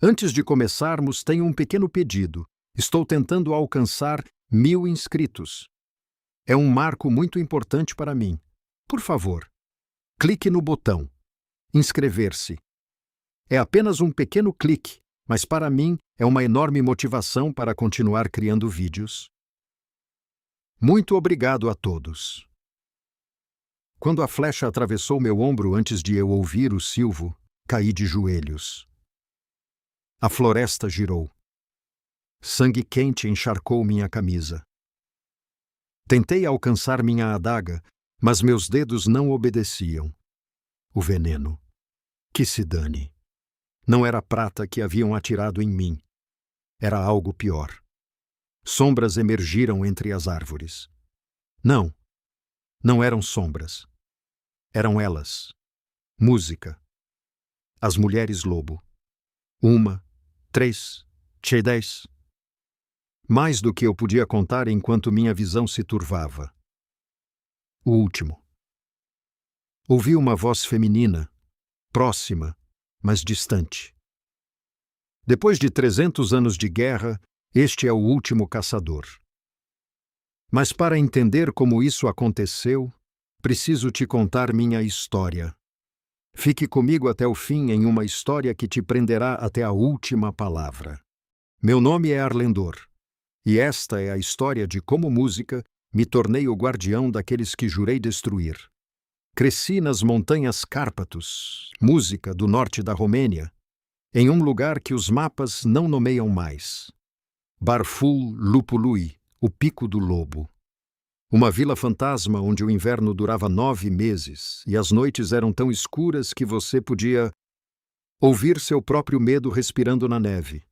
Antes de começarmos, tenho um pequeno pedido. Estou tentando alcançar 1000 inscritos. É um marco muito importante para mim. Por favor, clique no botão inscrever-se. É apenas um pequeno clique, mas para mim é uma enorme motivação para continuar criando vídeos. Muito obrigado a todos. Quando a flecha atravessou meu ombro antes de eu ouvir o silvo, caí de joelhos. A floresta girou. Sangue quente encharcou minha camisa. Tentei alcançar minha adaga, mas meus dedos não obedeciam. O veneno. Que se dane. Não era prata que haviam atirado em mim. Era algo pior. Sombras emergiram entre as árvores. Não. Não eram sombras. Eram elas. Música. As mulheres lobo. 1, 3, 10. Mais do que eu podia contar enquanto minha visão se turvava. O último. Ouvi uma voz feminina, próxima, mas distante. Depois de 300 anos de guerra, este é o último caçador. Mas para entender como isso aconteceu, preciso te contar minha história. Fique comigo até o fim em uma história que te prenderá até a última palavra. Meu nome é Arlendor, e esta é a história de como música me tornei o guardião daqueles que jurei destruir. Cresci nas montanhas Cárpatos, música do norte da Romênia, em um lugar que os mapas não nomeiam mais. Barful Lupului, o Pico do Lobo. Uma vila fantasma onde o inverno durava 9 meses e as noites eram tão escuras que você podia ouvir seu próprio medo respirando na neve.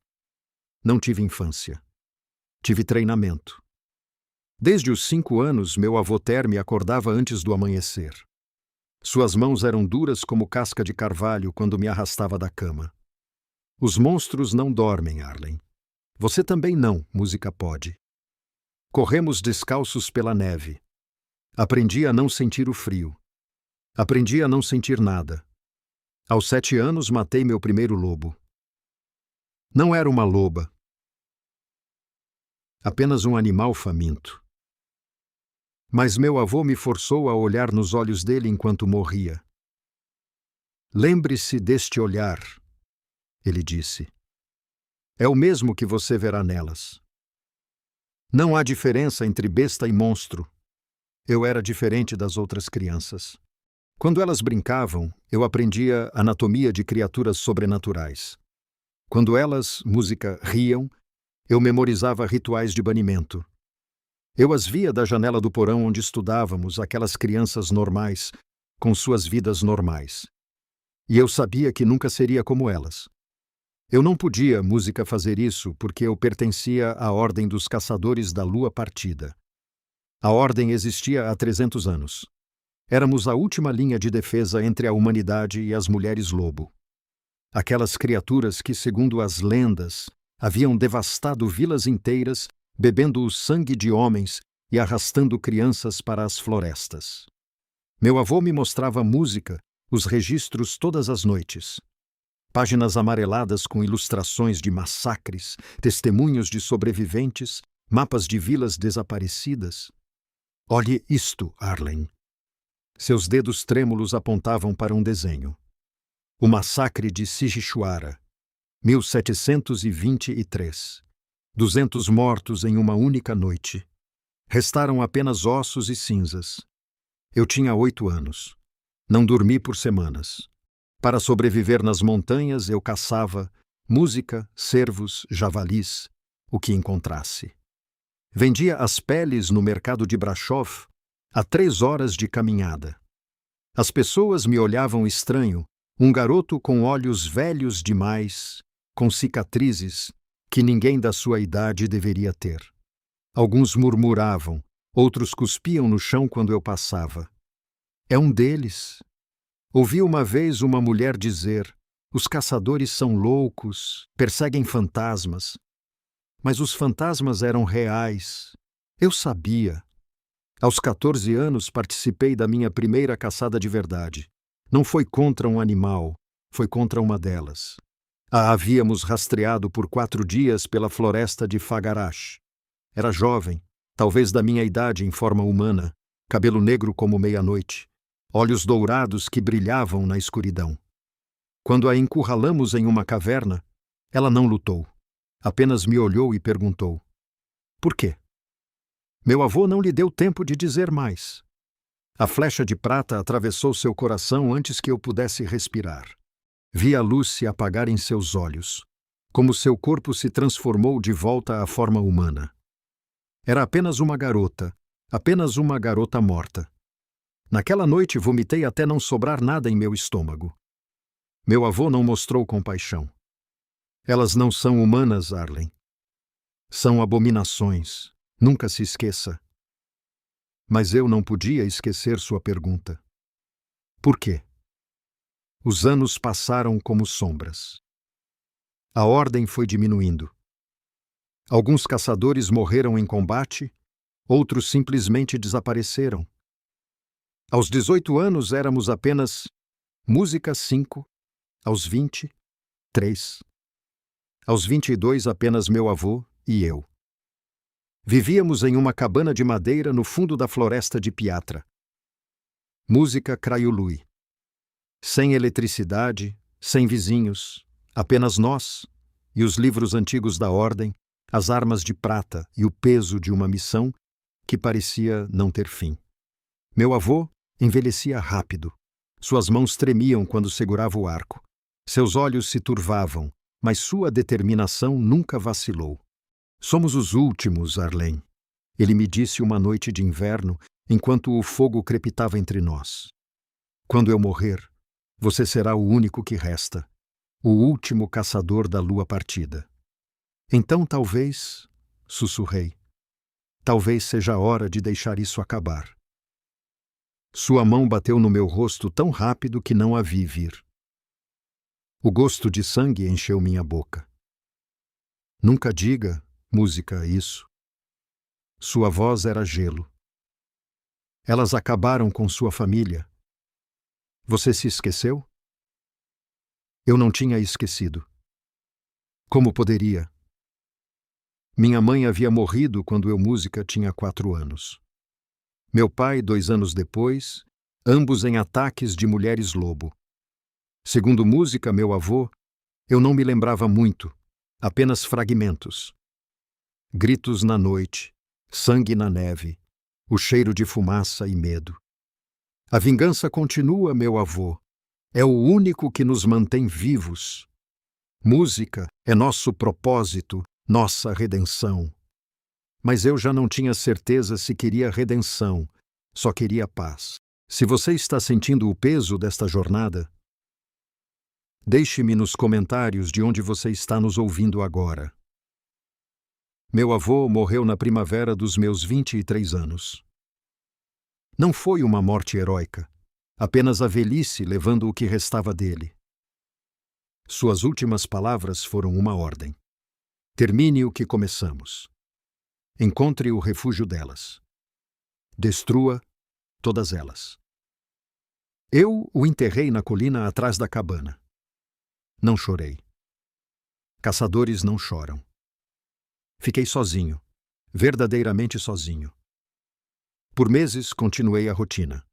Não tive infância. Tive treinamento. Desde os 5 anos, meu avô Ter me acordava antes do amanhecer. Suas mãos eram duras como casca de carvalho quando me arrastava da cama. Os monstros não dormem, Arlen. Você também não, música pode. Corremos descalços pela neve. Aprendi a não sentir o frio. Aprendi a não sentir nada. Aos 7 anos, matei meu primeiro lobo. Não era uma loba. Apenas um animal faminto. Mas meu avô me forçou a olhar nos olhos dele enquanto morria. Lembre-se deste olhar, ele disse. É o mesmo que você verá nelas. Não há diferença entre besta e monstro. Eu era diferente das outras crianças. Quando elas brincavam, eu aprendia anatomia de criaturas sobrenaturais. Quando elas, música, riam, eu memorizava rituais de banimento. Eu as via da janela do porão onde estudávamos, aquelas crianças normais, com suas vidas normais. E eu sabia que nunca seria como elas. Eu não podia, música, fazer isso porque eu pertencia à Ordem dos Caçadores da Lua Partida. A Ordem existia há 300 anos. Éramos a última linha de defesa entre a humanidade e as mulheres lobo. Aquelas criaturas que, segundo as lendas, haviam devastado vilas inteiras, bebendo o sangue de homens e arrastando crianças para as florestas. Meu avô me mostrava música, os registros todas as noites. Páginas amareladas com ilustrações de massacres, testemunhos de sobreviventes, mapas de vilas desaparecidas. Olhe isto, Arlen. Seus dedos trêmulos apontavam para um desenho. O massacre de Sigichuara, 1723. 200 mortos em uma única noite. Restaram apenas ossos e cinzas. Eu tinha 8 anos. Não dormi por semanas. Para sobreviver nas montanhas, eu caçava música, cervos, javalis, o que encontrasse. Vendia as peles no mercado de Brasov a 3 horas de caminhada. As pessoas me olhavam estranho, um garoto com olhos velhos demais, com cicatrizes que ninguém da sua idade deveria ter. Alguns murmuravam, outros cuspiam no chão quando eu passava. É um deles. Ouvi uma vez uma mulher dizer: os caçadores são loucos, perseguem fantasmas. Mas os fantasmas eram reais. Eu sabia. Aos 14 anos participei da minha primeira caçada de verdade. Não foi contra um animal, foi contra uma delas. A havíamos rastreado por 4 dias pela floresta de Fagarash. Era jovem, talvez da minha idade em forma humana, cabelo negro como meia-noite, olhos dourados que brilhavam na escuridão. Quando a encurralamos em uma caverna, ela não lutou. Apenas me olhou e perguntou: por quê? Meu avô não lhe deu tempo de dizer mais. A flecha de prata atravessou seu coração antes que eu pudesse respirar. Vi a luz se apagar em seus olhos, como seu corpo se transformou de volta à forma humana. Era apenas uma garota morta. Naquela noite vomitei até não sobrar nada em meu estômago. Meu avô não mostrou compaixão. Elas não são humanas, Arlen. São abominações. Nunca se esqueça. Mas eu não podia esquecer sua pergunta. Por quê? Os anos passaram como sombras. A ordem foi diminuindo. Alguns caçadores morreram em combate, outros simplesmente desapareceram. Aos 18 anos éramos apenas música 5, aos 20, 3. Aos 22 apenas meu avô e eu. Vivíamos em uma cabana de madeira no fundo da floresta de Piatra. Música Craiului. Sem eletricidade, sem vizinhos, apenas nós e os livros antigos da ordem, as armas de prata e o peso de uma missão que parecia não ter fim. Meu avô envelhecia rápido. Suas mãos tremiam quando segurava o arco. Seus olhos se turvavam, mas sua determinação nunca vacilou. Somos os últimos, Arlen. Ele me disse uma noite de inverno, enquanto o fogo crepitava entre nós. Quando eu morrer, você será o único que resta, o último caçador da lua partida. Então talvez, sussurrei, talvez seja a hora de deixar isso acabar. Sua mão bateu no meu rosto tão rápido que não a vi vir. O gosto de sangue encheu minha boca. Nunca diga, música, isso. Sua voz era gelo. Elas acabaram com sua família. Você se esqueceu? Eu não tinha esquecido. Como poderia? Minha mãe havia morrido quando eu, música, tinha 4 anos. Meu pai, 2 anos depois, ambos em ataques de mulheres-lobo. Segundo música, meu avô, eu não me lembrava muito, apenas fragmentos. Gritos na noite, sangue na neve, o cheiro de fumaça e medo. A vingança continua, meu avô. É o único que nos mantém vivos. Música é nosso propósito, nossa redenção. Mas eu já não tinha certeza se queria redenção, só queria paz. Se você está sentindo o peso desta jornada, deixe-me nos comentários de onde você está nos ouvindo agora. Meu avô morreu na primavera dos meus 23 anos. Não foi uma morte heróica, apenas a velhice levando o que restava dele. Suas últimas palavras foram uma ordem. Termine o que começamos. Encontre o refúgio delas. Destrua todas elas. Eu o enterrei na colina atrás da cabana. Não chorei. Caçadores não choram. Fiquei sozinho, verdadeiramente sozinho. Por meses continuei a rotina.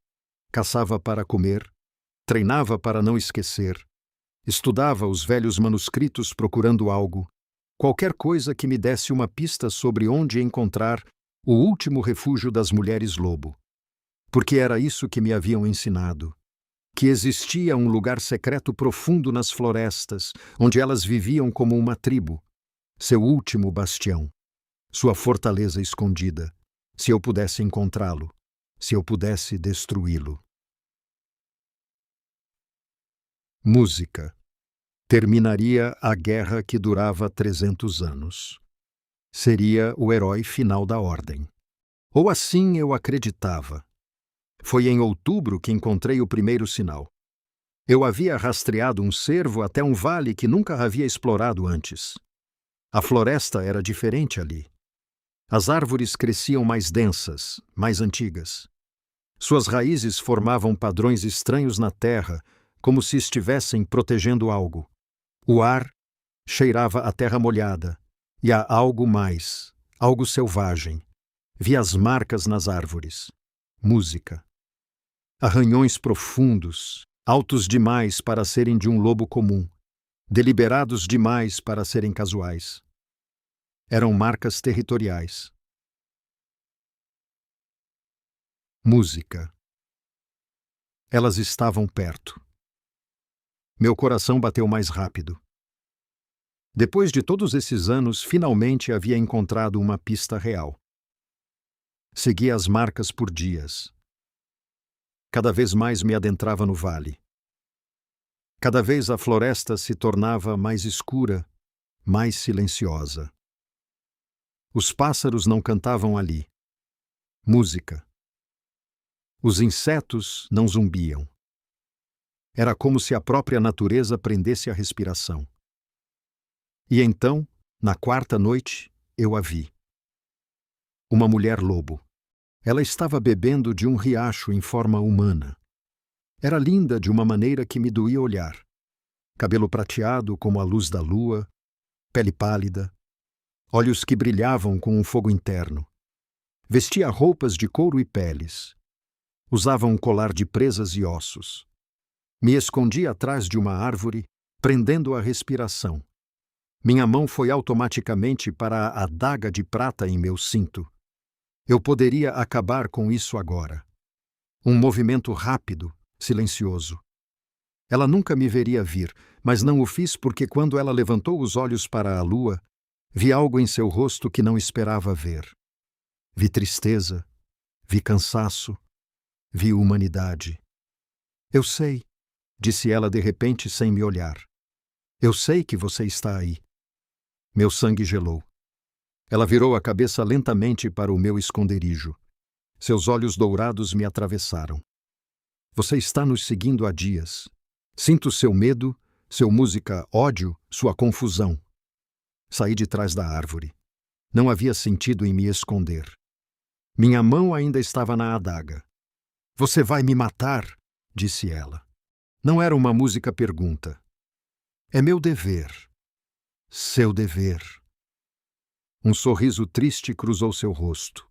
Caçava para comer, treinava para não esquecer, estudava os velhos manuscritos procurando algo, qualquer coisa que me desse uma pista sobre onde encontrar o último refúgio das mulheres-lobo. Porque era isso que me haviam ensinado, que existia um lugar secreto profundo nas florestas, onde elas viviam como uma tribo, seu último bastião, sua fortaleza escondida. Se eu pudesse encontrá-lo, se eu pudesse destruí-lo. Música. Terminaria a guerra que durava 300 anos. Seria o herói final da ordem. Ou assim eu acreditava. Foi em outubro que encontrei o primeiro sinal. Eu havia rastreado um cervo até um vale que nunca havia explorado antes. A floresta era diferente ali. As árvores cresciam mais densas, mais antigas. Suas raízes formavam padrões estranhos na terra, como se estivessem protegendo algo. O ar Cheirava a terra molhada, e a algo mais, algo selvagem. Vi as marcas nas árvores. Música. Arranhões profundos, altos demais para serem de um lobo comum, deliberados demais para serem casuais. Eram marcas territoriais. Música. Elas estavam perto. Meu coração bateu mais rápido. Depois de todos esses anos, finalmente havia encontrado uma pista real. Segui as marcas por dias. Cada vez mais me adentrava no vale. Cada vez a floresta se tornava mais escura, mais silenciosa. Os pássaros não cantavam ali. Música. Os insetos não zumbiam. Era como se a própria natureza prendesse a respiração. E então, na quarta noite, eu a vi. Uma mulher-lobo. Ela estava bebendo de um riacho em forma humana. Era linda de uma maneira que me doía olhar. Cabelo prateado como a luz da lua, pele pálida, olhos que brilhavam com um fogo interno. Vestia roupas de couro e peles. Usava um colar de presas e ossos. Me escondi atrás de uma árvore, prendendo a respiração. Minha mão foi automaticamente para a adaga de prata em meu cinto. Eu poderia acabar com isso agora. Um movimento rápido, silencioso. Ela nunca me veria vir, mas não o fiz porque quando ela levantou os olhos para a lua, vi algo em seu rosto que não esperava ver. Vi tristeza, vi cansaço, vi humanidade. Eu sei, disse ela de repente sem me olhar. Eu sei que você está aí. Meu sangue gelou. Ela virou a cabeça lentamente para o meu esconderijo. Seus olhos dourados me atravessaram. Você está nos seguindo há dias. Sinto seu medo, seu música ódio, sua confusão. Saí de trás da árvore. Não havia sentido em me esconder. Minha mão ainda estava na adaga. Você vai me matar? Disse ela. Não era uma música pergunta. É meu dever. Seu dever. Um sorriso triste cruzou seu rosto.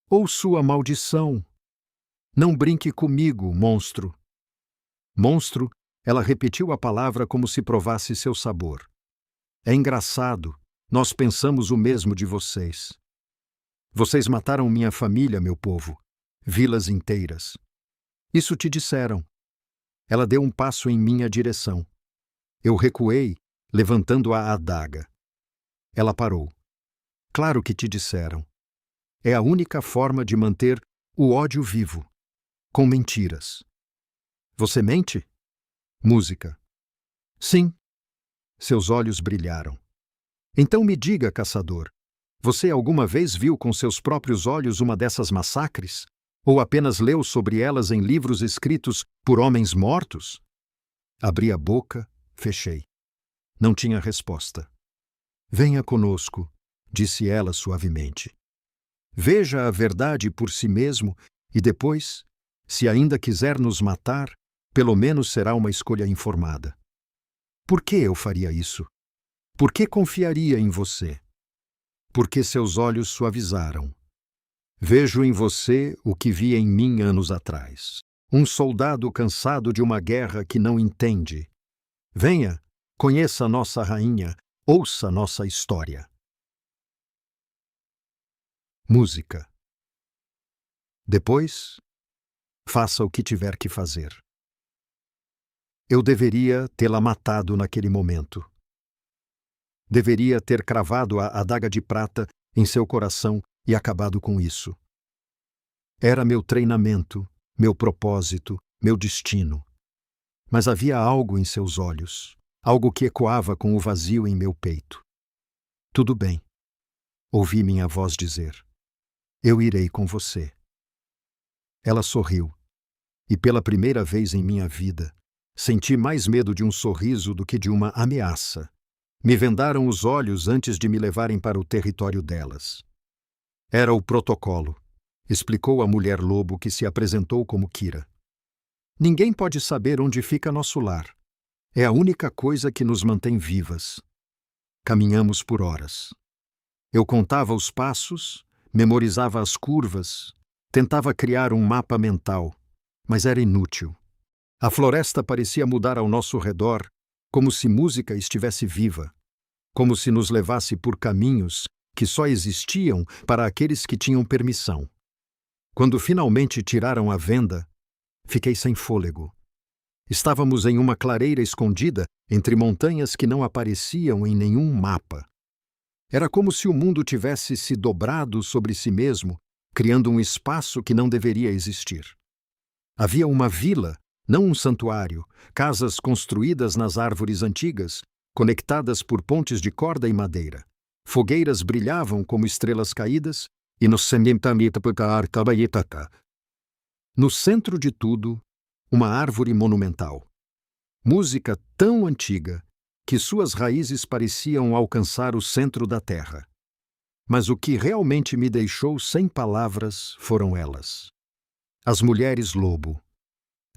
Ou sua maldição. Não brinque comigo, monstro. Monstro, ela repetiu a palavra como se provasse seu sabor. É engraçado, nós pensamos o mesmo de vocês. Vocês mataram minha família, meu povo, vilas inteiras. Isso te disseram. Ela deu um passo em minha direção. Eu recuei, levantando a adaga. Ela parou. Claro que te disseram. É a única forma de manter o ódio vivo. Com mentiras. Você mente? Música. Sim. Seus olhos brilharam. Então me diga, caçador, você alguma vez viu com seus próprios olhos uma dessas massacres? Ou apenas leu sobre elas em livros escritos por homens mortos? Abri a boca, fechei. Não tinha resposta. Venha conosco, disse ela suavemente. Veja a verdade por si mesmo e depois, se ainda quiser nos matar, pelo menos será uma escolha informada. Por que eu faria isso? Por que confiaria em você? Porque seus olhos suavizaram. Vejo em você o que vi em mim anos atrás. Um soldado cansado de uma guerra que não entende. Venha, conheça nossa rainha, ouça nossa história. Música. Depois, faça o que tiver que fazer. Eu deveria tê-la matado naquele momento. Deveria ter cravado a adaga de prata em seu coração e acabado com isso. Era meu treinamento, meu propósito, meu destino. Mas havia algo em seus olhos, algo que ecoava com o vazio em meu peito. Tudo bem, ouvi minha voz dizer. Eu irei com você. Ela sorriu, e pela primeira vez em minha vida, senti mais medo de um sorriso do que de uma ameaça. Me vendaram os olhos antes de me levarem para o território delas. Era o protocolo, explicou a mulher-lobo que se apresentou como Kira. Ninguém pode saber onde fica nosso lar. É a única coisa que nos mantém vivas. Caminhamos por horas. Eu contava os passos, memorizava as curvas, tentava criar um mapa mental, mas era inútil. A floresta parecia mudar ao nosso redor, como se música estivesse viva, como se nos levasse por caminhos que só existiam para aqueles que tinham permissão. Quando finalmente tiraram a venda, fiquei sem fôlego. Estávamos em uma clareira escondida entre montanhas que não apareciam em nenhum mapa. Era como se o mundo tivesse se dobrado sobre si mesmo, criando um espaço que não deveria existir. Havia uma vila, não um santuário, casas construídas nas árvores antigas, conectadas por pontes de corda e madeira. Fogueiras brilhavam como estrelas caídas e no centro de tudo, uma árvore monumental. Música tão antiga que suas raízes pareciam alcançar o centro da terra. Mas o que realmente me deixou sem palavras foram elas. As mulheres lobo.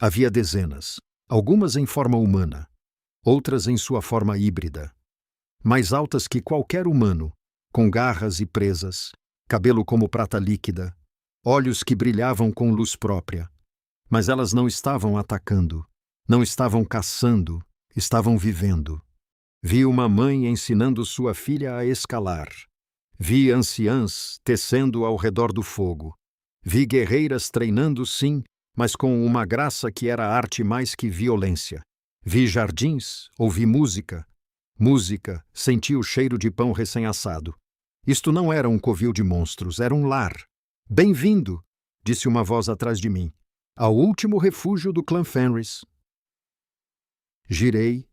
Havia dezenas, algumas em forma humana, outras em sua forma híbrida. Mais altas que qualquer humano, com garras e presas, cabelo como prata líquida, olhos que brilhavam com luz própria. Mas elas não estavam atacando, não estavam caçando, estavam vivendo. Vi uma mãe ensinando sua filha a escalar. Vi anciãs tecendo ao redor do fogo. Vi guerreiras treinando, sim, mas com uma graça que era arte mais que violência. Vi jardins, ouvi música. Música, senti o cheiro de pão recém-assado. Isto não era um covil de monstros, era um lar. Bem-vindo, disse uma voz atrás de mim, ao último refúgio do clã Fenris. Girei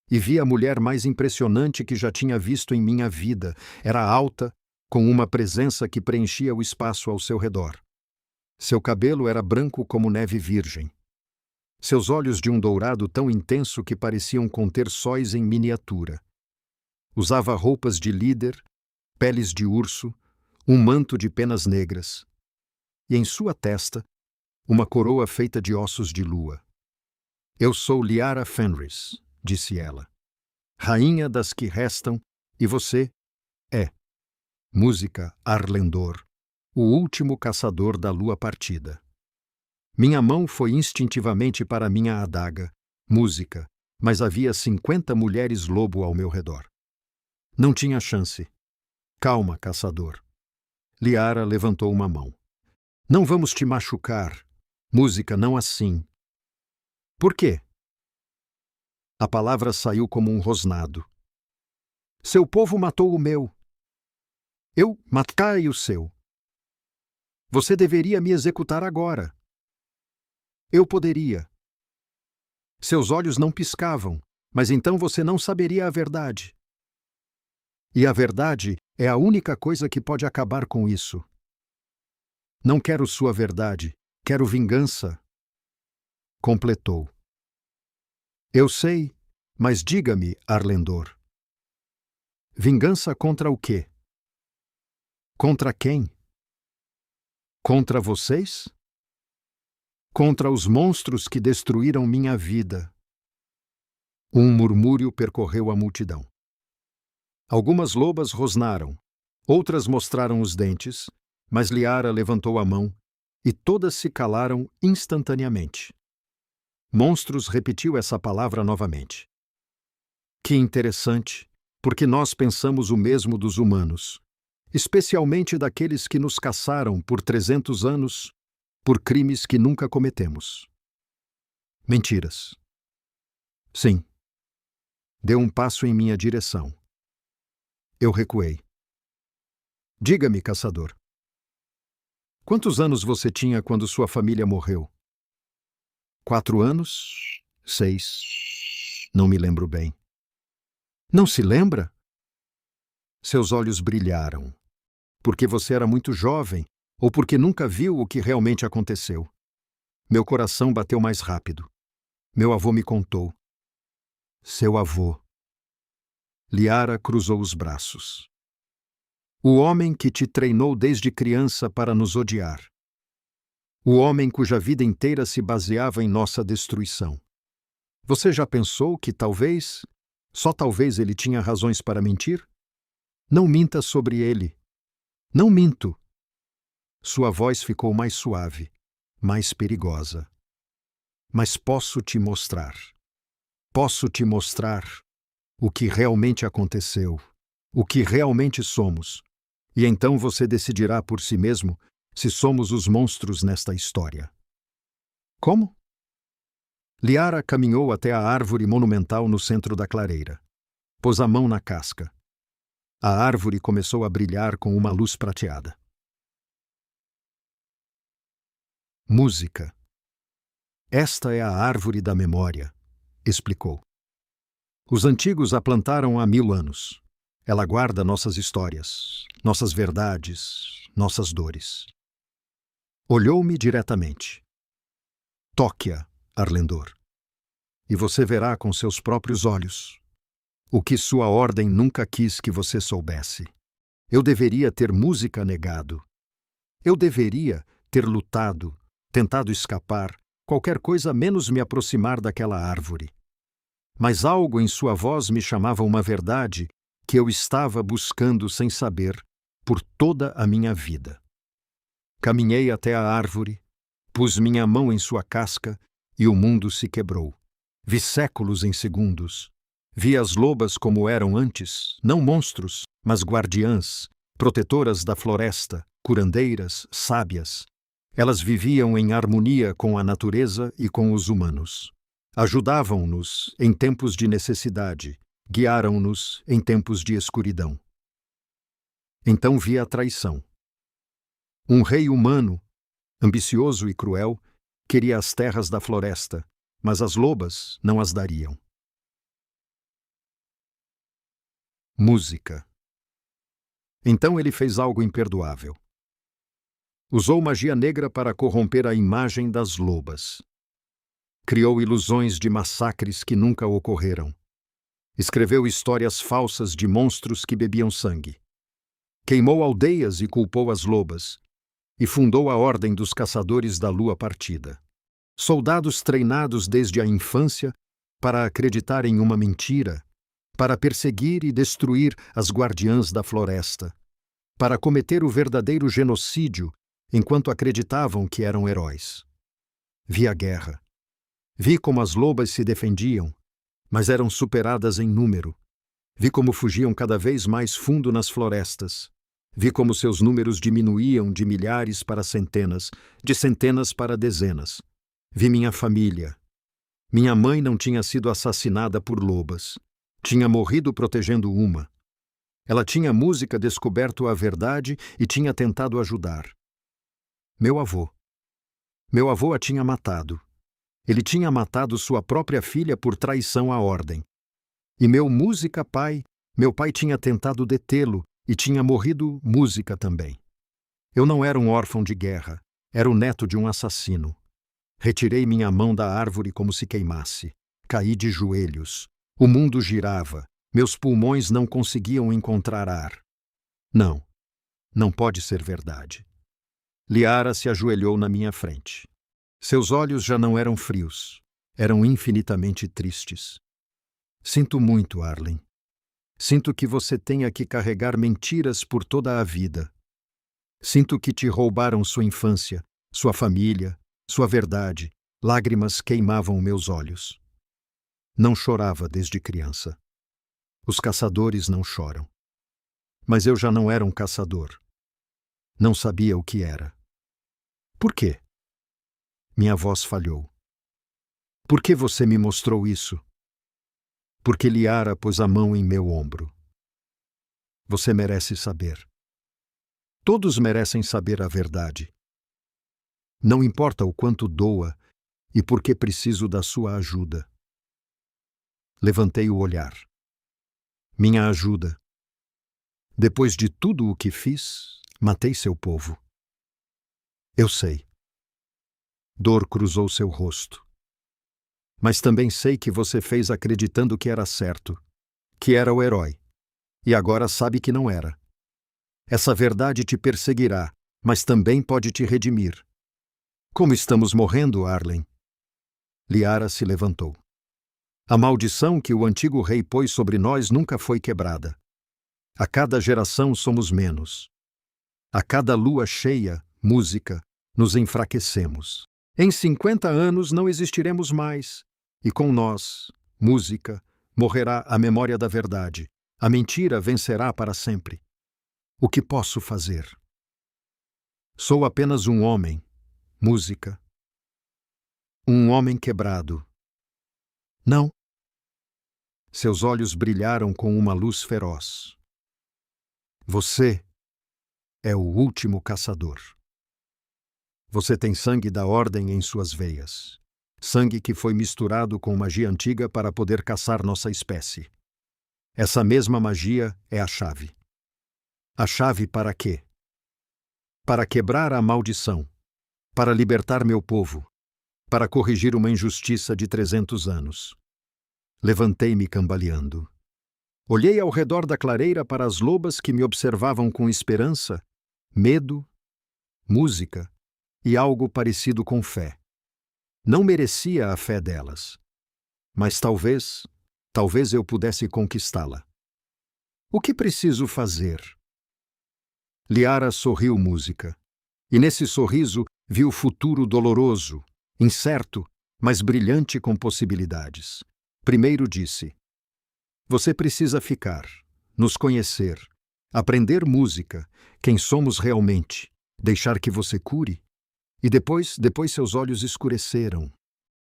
e vi a mulher mais impressionante que já tinha visto em minha vida. Era alta, com uma presença que preenchia o espaço ao seu redor. Seu cabelo era branco como neve virgem. Seus olhos de um dourado tão intenso que pareciam conter sóis em miniatura. Usava roupas de líder, peles de urso, um manto de penas negras. E em sua testa, uma coroa feita de ossos de lua. Eu sou Liara Fenris, disse ela. Rainha das que restam, e você é. Música Arlendor, o último caçador da lua partida. Minha mão foi instintivamente para minha adaga, música, mas havia 50 mulheres lobo ao meu redor. Não tinha chance. Calma, caçador. Liara levantou uma mão. Não vamos te machucar. Música, não assim. Por quê? A palavra saiu como um rosnado. Seu povo matou o meu. Eu matei o seu. Você deveria me executar agora. Eu poderia. Seus olhos não piscavam, mas então você não saberia a verdade. E a verdade é a única coisa que pode acabar com isso. Não quero sua verdade, quero vingança. Completou. Eu sei, mas diga-me, Arlendor. Vingança contra o quê? Contra quem? Contra vocês? Contra os monstros que destruíram minha vida. Um murmúrio percorreu a multidão. Algumas lobas rosnaram, outras mostraram os dentes, mas Liara levantou a mão e todas se calaram instantaneamente. Monstros repetiu essa palavra novamente. Que interessante, porque nós pensamos o mesmo dos humanos, especialmente daqueles que nos caçaram por 300 anos por crimes que nunca cometemos. Mentiras. Sim. Deu um passo em minha direção. Eu recuei. Diga-me, caçador. Quantos anos você tinha quando sua família morreu? 4 anos? 6? Não me lembro bem. Não se lembra? Seus olhos brilharam. Porque você era muito jovem ou porque nunca viu o que realmente aconteceu. Meu coração bateu mais rápido. Meu avô me contou. Seu avô. Liara cruzou os braços. O homem que te treinou desde criança para nos odiar. O homem cuja vida inteira se baseava em nossa destruição. Você já pensou que talvez Só talvez ele tinha razões para mentir? Não minta sobre ele. Não minto. Sua voz ficou mais suave, mais perigosa. Mas posso te mostrar. Posso te mostrar o que realmente aconteceu, o que realmente somos. E então você decidirá por si mesmo se somos os monstros nesta história. Como? Liara caminhou até a árvore monumental no centro da clareira. Pôs a mão na casca. A árvore começou a brilhar com uma luz prateada. Música. Esta é a árvore da memória, explicou. Os antigos a plantaram há 1000 anos. Ela guarda nossas histórias, nossas verdades, nossas dores. Olhou-me diretamente. Toque-a, Arlendor, e você verá com seus próprios olhos o que sua ordem nunca quis que você soubesse. Eu deveria ter música negado. Eu deveria ter lutado, tentado escapar, qualquer coisa menos me aproximar daquela árvore. Mas algo em sua voz me chamava uma verdade que eu estava buscando sem saber por toda a minha vida. Caminhei até a árvore, pus minha mão em sua casca e o mundo se quebrou. Vi séculos em segundos. Vi as lobas como eram antes, não monstros, mas guardiãs, protetoras da floresta, curandeiras, sábias. Elas viviam em harmonia com a natureza e com os humanos. Ajudavam-nos em tempos de necessidade, guiaram-nos em tempos de escuridão. Então vi a traição. Um rei humano, ambicioso e cruel, queria as terras da floresta, mas as lobas não as dariam. Música. Então ele fez algo imperdoável. Usou magia negra para corromper a imagem das lobas. Criou ilusões de massacres que nunca ocorreram. Escreveu histórias falsas de monstros que bebiam sangue. Queimou aldeias e culpou as lobas. E fundou a Ordem dos Caçadores da Lua Partida. Soldados treinados desde a infância para acreditar em uma mentira, para perseguir e destruir as guardiãs da floresta, para cometer o verdadeiro genocídio enquanto acreditavam que eram heróis. Vi a guerra. Vi como as lobas se defendiam, mas eram superadas em número. Vi como fugiam cada vez mais fundo nas florestas. Vi como seus números diminuíam de milhares para centenas, de centenas para dezenas. Vi minha família. Minha mãe não tinha sido assassinada por lobas. Tinha morrido protegendo uma. Ela tinha música descoberto a verdade e tinha tentado ajudar. Meu avô. Meu avô a tinha matado. Ele tinha matado sua própria filha por traição à ordem. E meu pai tinha tentado detê-lo e tinha morrido música também. Eu não era um órfão de guerra, era o neto de um assassino. Retirei minha mão da árvore como se queimasse. Caí de joelhos. O mundo girava. Meus pulmões não conseguiam encontrar ar. Não, não pode ser verdade. Liara se ajoelhou na minha frente. Seus olhos já não eram frios, eram infinitamente tristes. Sinto muito, Arlen. Sinto que você tenha que carregar mentiras por toda a vida. Sinto que te roubaram sua infância, sua família, sua verdade. Lágrimas queimavam meus olhos. Não chorava desde criança. Os caçadores não choram. Mas eu já não era um caçador. Não sabia o que era. Por quê? Minha voz falhou. Por que você me mostrou isso? Porque Liara pôs a mão em meu ombro. Você merece saber. Todos merecem saber a verdade. Não importa o quanto doa e por que preciso da sua ajuda. Levantei o olhar. Minha ajuda. Depois de tudo o que fiz, matei seu povo. Eu sei. Dor cruzou seu rosto. Mas também sei que você fez acreditando que era certo, que era o herói, e agora sabe que não era. Essa verdade te perseguirá, mas também pode te redimir. Como estamos morrendo, Arlen? Liara se levantou. A maldição que o antigo rei pôs sobre nós nunca foi quebrada. A cada geração somos menos. A cada lua cheia, música, nos enfraquecemos. Em 50 anos não existiremos mais, e com nós, música, morrerá a memória da verdade. A mentira vencerá para sempre. O que posso fazer? Sou apenas um homem, música. Um homem quebrado. Não. Seus olhos brilharam com uma luz feroz. Você é o último caçador. Você tem sangue da ordem em suas veias. Sangue que foi misturado com magia antiga para poder caçar nossa espécie. Essa mesma magia é a chave. A chave para quê? Para quebrar a maldição. Para libertar meu povo. Para corrigir uma injustiça de 300 anos. Levantei-me cambaleando. Olhei ao redor da clareira para as lobas que me observavam com esperança, medo, música e algo parecido com fé. Não merecia a fé delas, mas talvez eu pudesse conquistá-la. O que preciso fazer? Liara sorriu música, e nesse sorriso vi o futuro doloroso, incerto, mas brilhante com possibilidades. Primeiro disse: você precisa ficar, nos conhecer, aprender música, quem somos realmente, deixar que você cure. E depois seus olhos escureceram.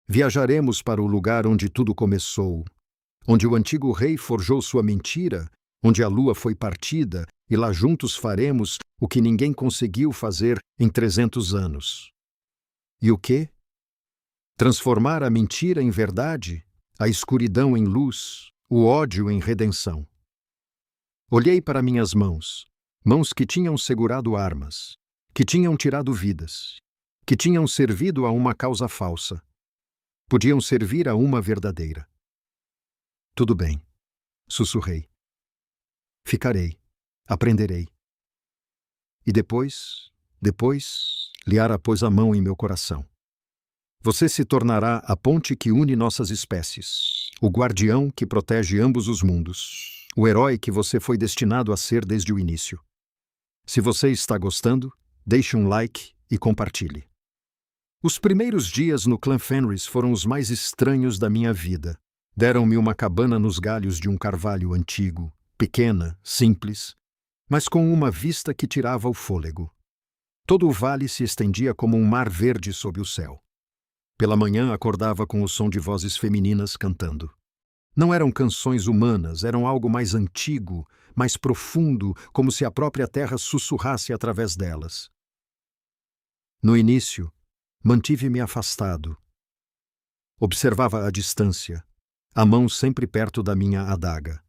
Viajaremos para o lugar onde tudo começou, onde o antigo rei forjou sua mentira, onde a lua foi partida, e lá juntos faremos o que ninguém conseguiu fazer em 300 anos. E o quê? Transformar a mentira em verdade, a escuridão em luz, o ódio em redenção. Olhei para minhas mãos, mãos que tinham segurado armas, que tinham tirado vidas, que tinham servido a uma causa falsa. Podiam servir a uma verdadeira. Tudo bem, sussurrei. Ficarei, aprenderei. E depois, Liara pôs a mão em meu coração. Você se tornará a ponte que une nossas espécies, o guardião que protege ambos os mundos, o herói que você foi destinado a ser desde o início. Se você está gostando, deixe um like e compartilhe. Os primeiros dias no clã Fenris foram os mais estranhos da minha vida. Deram-me uma cabana nos galhos de um carvalho antigo, pequena, simples, mas com uma vista que tirava o fôlego. Todo o vale se estendia como um mar verde sob o céu. Pela manhã acordava com o som de vozes femininas cantando. Não eram canções humanas, eram algo mais antigo, mais profundo, como se a própria terra sussurrasse através delas. No início, mantive-me afastado. Observava à distância, a mão sempre perto da minha adaga.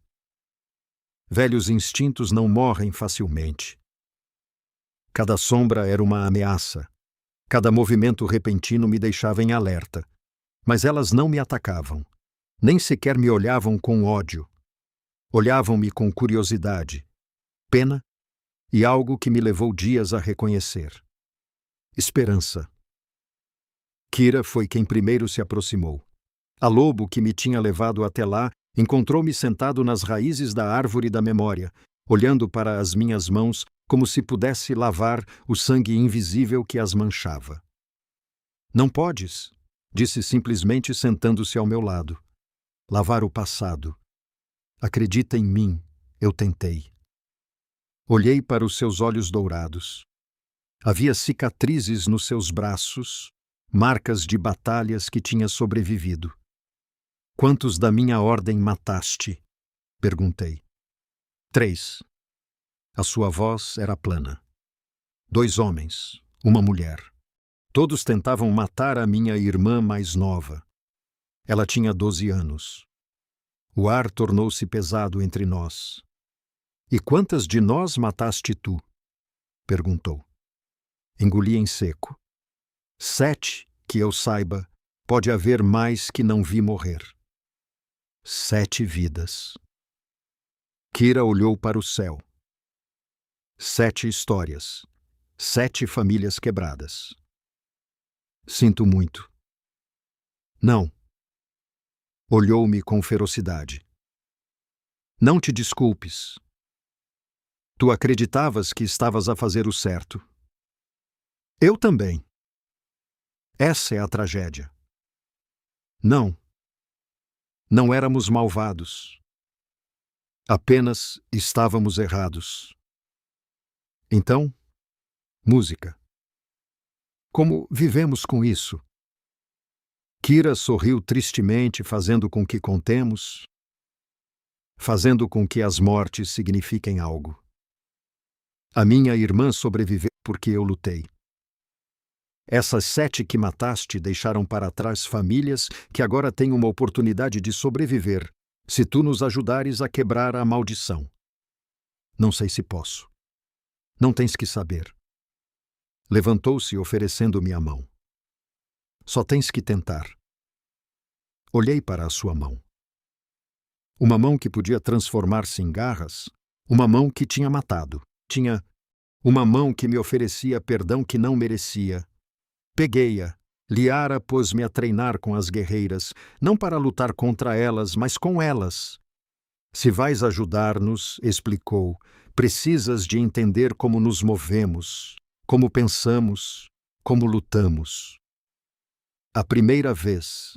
Velhos instintos não morrem facilmente. Cada sombra era uma ameaça. Cada movimento repentino me deixava em alerta. Mas elas não me atacavam. Nem sequer me olhavam com ódio. Olhavam-me com curiosidade, pena e algo que me levou dias a reconhecer. Esperança. Kira foi quem primeiro se aproximou. A lobo que me tinha levado até lá encontrou-me sentado nas raízes da árvore da memória, olhando para as minhas mãos como se pudesse lavar o sangue invisível que as manchava. Não podes, disse simplesmente sentando-se ao meu lado. Lavar o passado. Acredita em mim, eu tentei. Olhei para os seus olhos dourados. Havia cicatrizes nos seus braços, marcas de batalhas que tinha sobrevivido. Quantos da minha ordem mataste? Perguntei. 3. A sua voz era plana. 2 homens, uma mulher. Todos tentavam matar a minha irmã mais nova. Ela tinha 12 anos. O ar tornou-se pesado entre nós. E quantas de nós mataste tu? Perguntou. Engoli em seco. 7, que eu saiba, pode haver mais que não vi morrer. 7 vidas. Kira olhou para o céu. 7 histórias. 7 famílias quebradas. Sinto muito. Não. Olhou-me com ferocidade. Não te desculpes. Tu acreditavas que estavas a fazer o certo. Eu também. Essa é a tragédia. Não. Não éramos malvados. Apenas estávamos errados. Então, música. Como vivemos com isso? Kira sorriu tristemente, fazendo com que contemos, fazendo com que as mortes signifiquem algo. A minha irmã sobreviveu porque eu lutei. Essas 7 que mataste deixaram para trás famílias que agora têm uma oportunidade de sobreviver, se tu nos ajudares a quebrar a maldição. Não sei se posso. Não tens que saber. Levantou-se oferecendo-me a mão. Só tens que tentar. Olhei para a sua mão. Uma mão que podia transformar-se em garras, uma mão que tinha matado. Tinha uma mão que me oferecia perdão que não merecia. Peguei-a. Liara pôs-me a treinar com as guerreiras, não para lutar contra elas, mas com elas. Se vais ajudar-nos, explicou, precisas de entender como nos movemos, como pensamos, como lutamos. A primeira vez.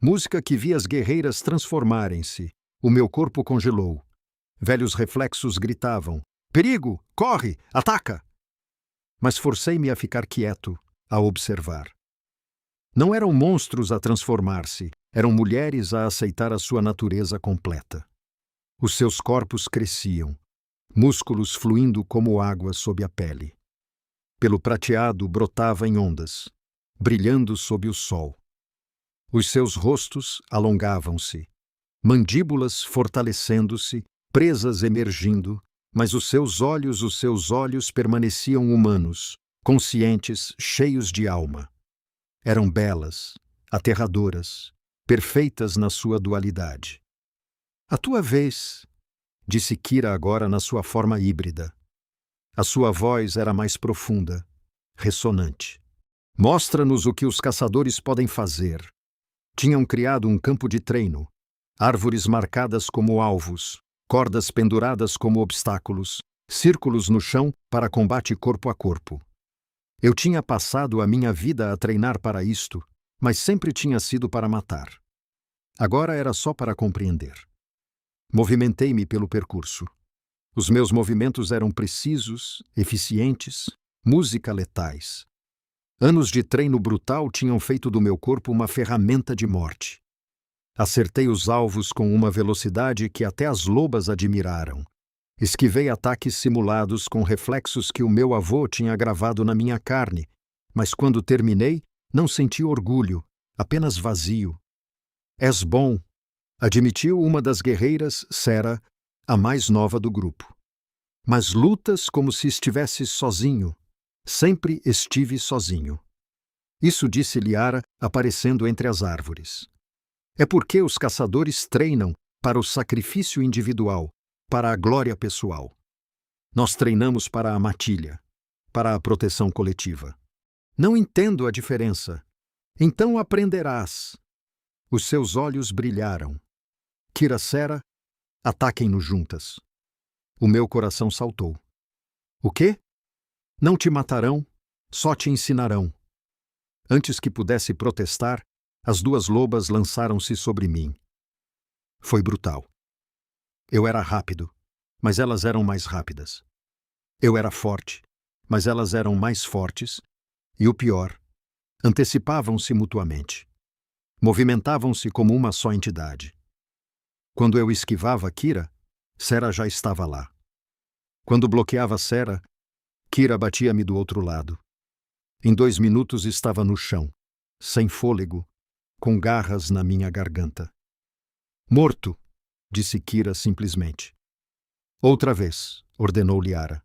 Música que vi as guerreiras transformarem-se. O meu corpo congelou. Velhos reflexos gritavam: perigo! Corre! Ataca! Mas forcei-me a ficar quieto, a observar. Não eram monstros a transformar-se, eram mulheres a aceitar a sua natureza completa. Os seus corpos cresciam, músculos fluindo como água sob a pele. Pelo prateado brotava em ondas, brilhando sob o sol. Os seus rostos alongavam-se, mandíbulas fortalecendo-se, presas emergindo, mas os seus olhos permaneciam humanos, conscientes, cheios de alma. Eram belas, aterradoras, perfeitas na sua dualidade. A tua vez, disse Kira agora na sua forma híbrida. A sua voz era mais profunda, ressonante. Mostra-nos o que os caçadores podem fazer. Tinham criado um campo de treino, árvores marcadas como alvos, cordas penduradas como obstáculos, círculos no chão para combate corpo a corpo. Eu tinha passado a minha vida a treinar para isto, mas sempre tinha sido para matar. Agora era só para compreender. Movimentei-me pelo percurso. Os meus movimentos eram precisos, eficientes, música letais. Anos de treino brutal tinham feito do meu corpo uma ferramenta de morte. Acertei os alvos com uma velocidade que até as lobas admiraram. Esquivei ataques simulados com reflexos que o meu avô tinha gravado na minha carne, mas quando terminei, não senti orgulho, apenas vazio. És bom, admitiu uma das guerreiras, Sera, a mais nova do grupo. Mas lutas como se estivesses sozinho. Sempre estive sozinho. Isso disse Liara, aparecendo entre as árvores. É porque os caçadores treinam para o sacrifício individual, para a glória pessoal. Nós treinamos para a matilha, para a proteção coletiva. Não entendo a diferença. Então aprenderás. Os seus olhos brilharam. Kirasera, ataquem-nos juntas. O meu coração saltou. O quê? Não te matarão, só te ensinarão. Antes que pudesse protestar, as duas lobas lançaram-se sobre mim. Foi brutal. Eu era rápido, mas elas eram mais rápidas. Eu era forte, mas elas eram mais fortes. E o pior, antecipavam-se mutuamente. Movimentavam-se como uma só entidade. Quando eu esquivava Kira, Sera já estava lá. Quando bloqueava Sera, Kira batia-me do outro lado. Em 2 minutos estava no chão, sem fôlego, com garras na minha garganta. Morto, disse Kira simplesmente. Outra vez, ordenou Liara.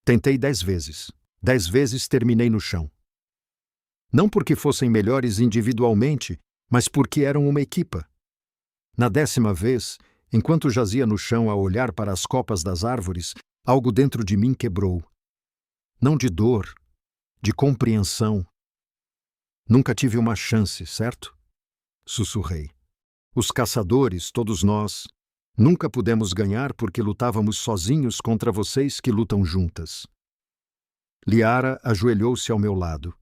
Tentei 10 vezes. 10 vezes terminei no chão. Não porque fossem melhores individualmente, mas porque eram uma equipa. Na 10ª vez, enquanto jazia no chão a olhar para as copas das árvores, algo dentro de mim quebrou. Não de dor, de compreensão. Nunca tive uma chance, certo? sussurrei. Os caçadores, todos nós, nunca pudemos ganhar porque lutávamos sozinhos contra vocês que lutam juntas. Liara ajoelhou-se ao meu lado.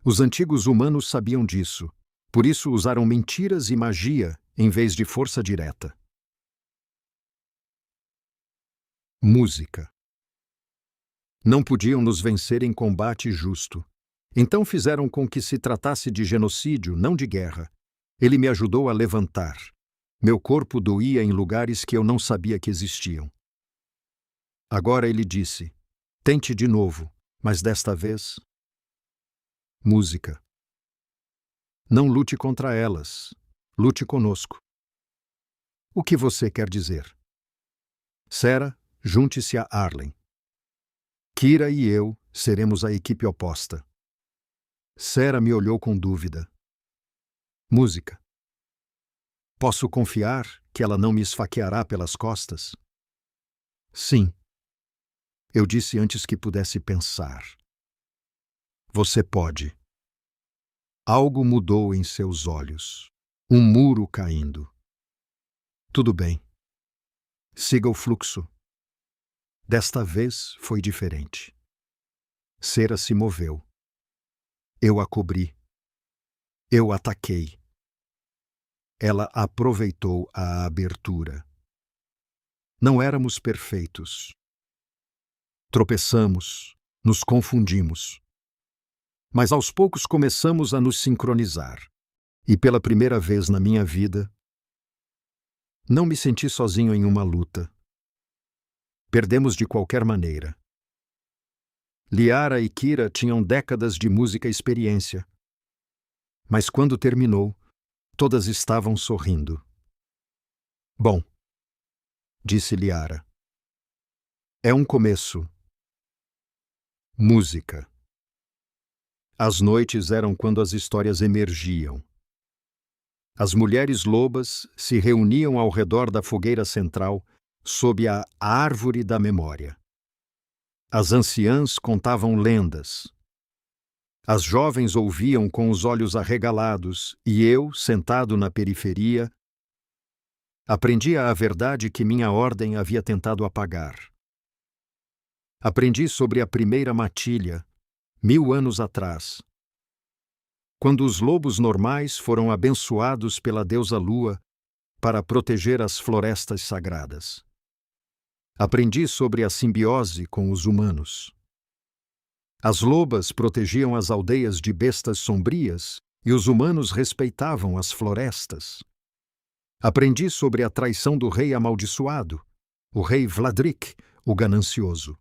Os antigos humanos sabiam disso, por isso usaram mentiras e magia em vez de força direta. Música. Não podiam nos vencer em combate justo. Então fizeram com que se tratasse de genocídio, não de guerra. Ele me ajudou a levantar. Meu corpo doía em lugares que eu não sabia que existiam. Agora ele disse: tente de novo, mas desta vez... Música. Não lute contra elas. Lute conosco. O que você quer dizer? Sera, junte-se a Arlen. Kira e eu seremos a equipe oposta. Sera me olhou com dúvida. Música. Posso confiar que ela não me esfaqueará pelas costas? Sim. Eu disse antes que pudesse pensar. Você pode. Algo mudou em seus olhos. Um muro caindo. Tudo bem. Siga o fluxo. Desta vez foi diferente. Sera se moveu. Eu a cobri. Eu ataquei. Ela aproveitou a abertura. Não éramos perfeitos. Tropeçamos, nos confundimos. Mas aos poucos começamos a nos sincronizar. E pela primeira vez na minha vida, não me senti sozinho em uma luta. Perdemos de qualquer maneira. Liara e Kira tinham décadas de música e experiência. Mas quando terminou, todas estavam sorrindo. Bom, disse Liara. É um começo. Música. As noites eram quando as histórias emergiam. As mulheres lobas se reuniam ao redor da fogueira central, sob a árvore da memória. As anciãs contavam lendas. As jovens ouviam com os olhos arregalados e eu, sentado na periferia, aprendia a verdade que minha ordem havia tentado apagar. Aprendi sobre a primeira matilha, 1000 anos atrás, quando os lobos normais foram abençoados pela deusa Lua para proteger as florestas sagradas. Aprendi sobre a simbiose com os humanos. As lobas protegiam as aldeias de bestas sombrias e os humanos respeitavam as florestas. Aprendi sobre a traição do rei amaldiçoado, o rei Vladrik, o ganancioso.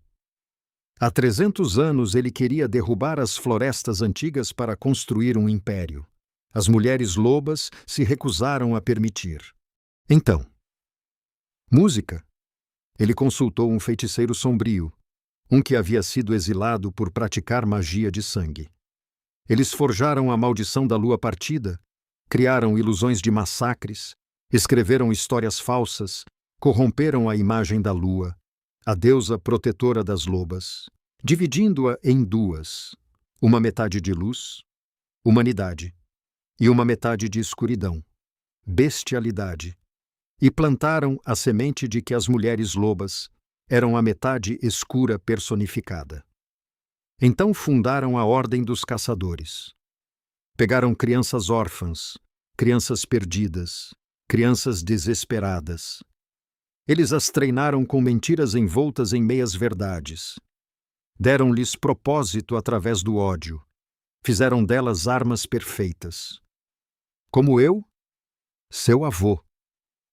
Há 300 anos ele queria derrubar as florestas antigas para construir um império. As mulheres lobas se recusaram a permitir. Então, música. Ele consultou um feiticeiro sombrio, um que havia sido exilado por praticar magia de sangue. Eles forjaram a maldição da lua partida, criaram ilusões de massacres, escreveram histórias falsas, corromperam a imagem da lua, a deusa protetora das lobas, dividindo-a em duas, uma metade de luz, humanidade, e uma metade de escuridão, bestialidade, e plantaram a semente de que as mulheres lobas eram a metade escura personificada. Então fundaram a Ordem dos Caçadores. Pegaram crianças órfãs, crianças perdidas, crianças desesperadas. Eles as treinaram com mentiras envoltas em meias-verdades. Deram-lhes propósito através do ódio. Fizeram delas armas perfeitas. Como eu, seu avô,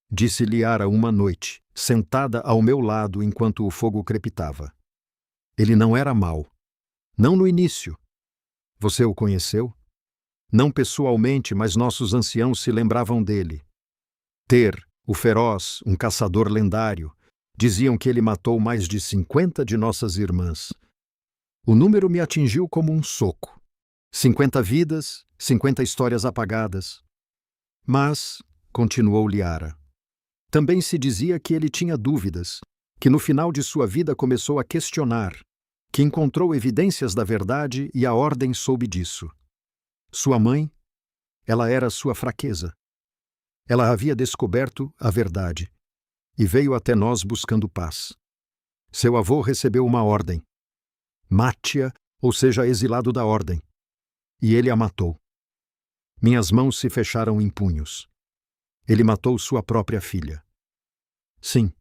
disse Liara uma noite, sentada ao meu lado enquanto o fogo crepitava. Ele não era mau. Não no início. Você o conheceu? Não pessoalmente, mas nossos anciãos se lembravam dele. Ter, o feroz, um caçador lendário, diziam que ele matou mais de 50 de nossas irmãs. O número me atingiu como um soco. 50 vidas, 50 histórias apagadas. Mas, continuou Liara, também se dizia que ele tinha dúvidas, que no final de sua vida começou a questionar, que encontrou evidências da verdade e a ordem soube disso. Sua mãe, ela era sua fraqueza. Ela havia descoberto a verdade e veio até nós buscando paz. Seu avô recebeu uma ordem. Mate-a, ou seja, exilado da ordem. E ele a matou. Minhas mãos se fecharam em punhos. Ele matou sua própria filha. Sim,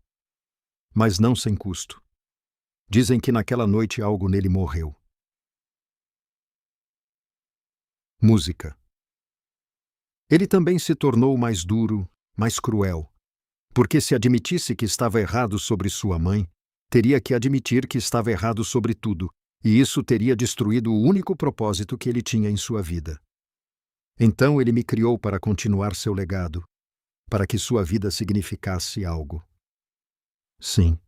mas não sem custo. Dizem que naquela noite algo nele morreu. Música. Ele também se tornou mais duro, mais cruel, porque se admitisse que estava errado sobre sua mãe, teria que admitir que estava errado sobre tudo, e isso teria destruído o único propósito que ele tinha em sua vida. Então ele me criou para continuar seu legado, para que sua vida significasse algo. Sim.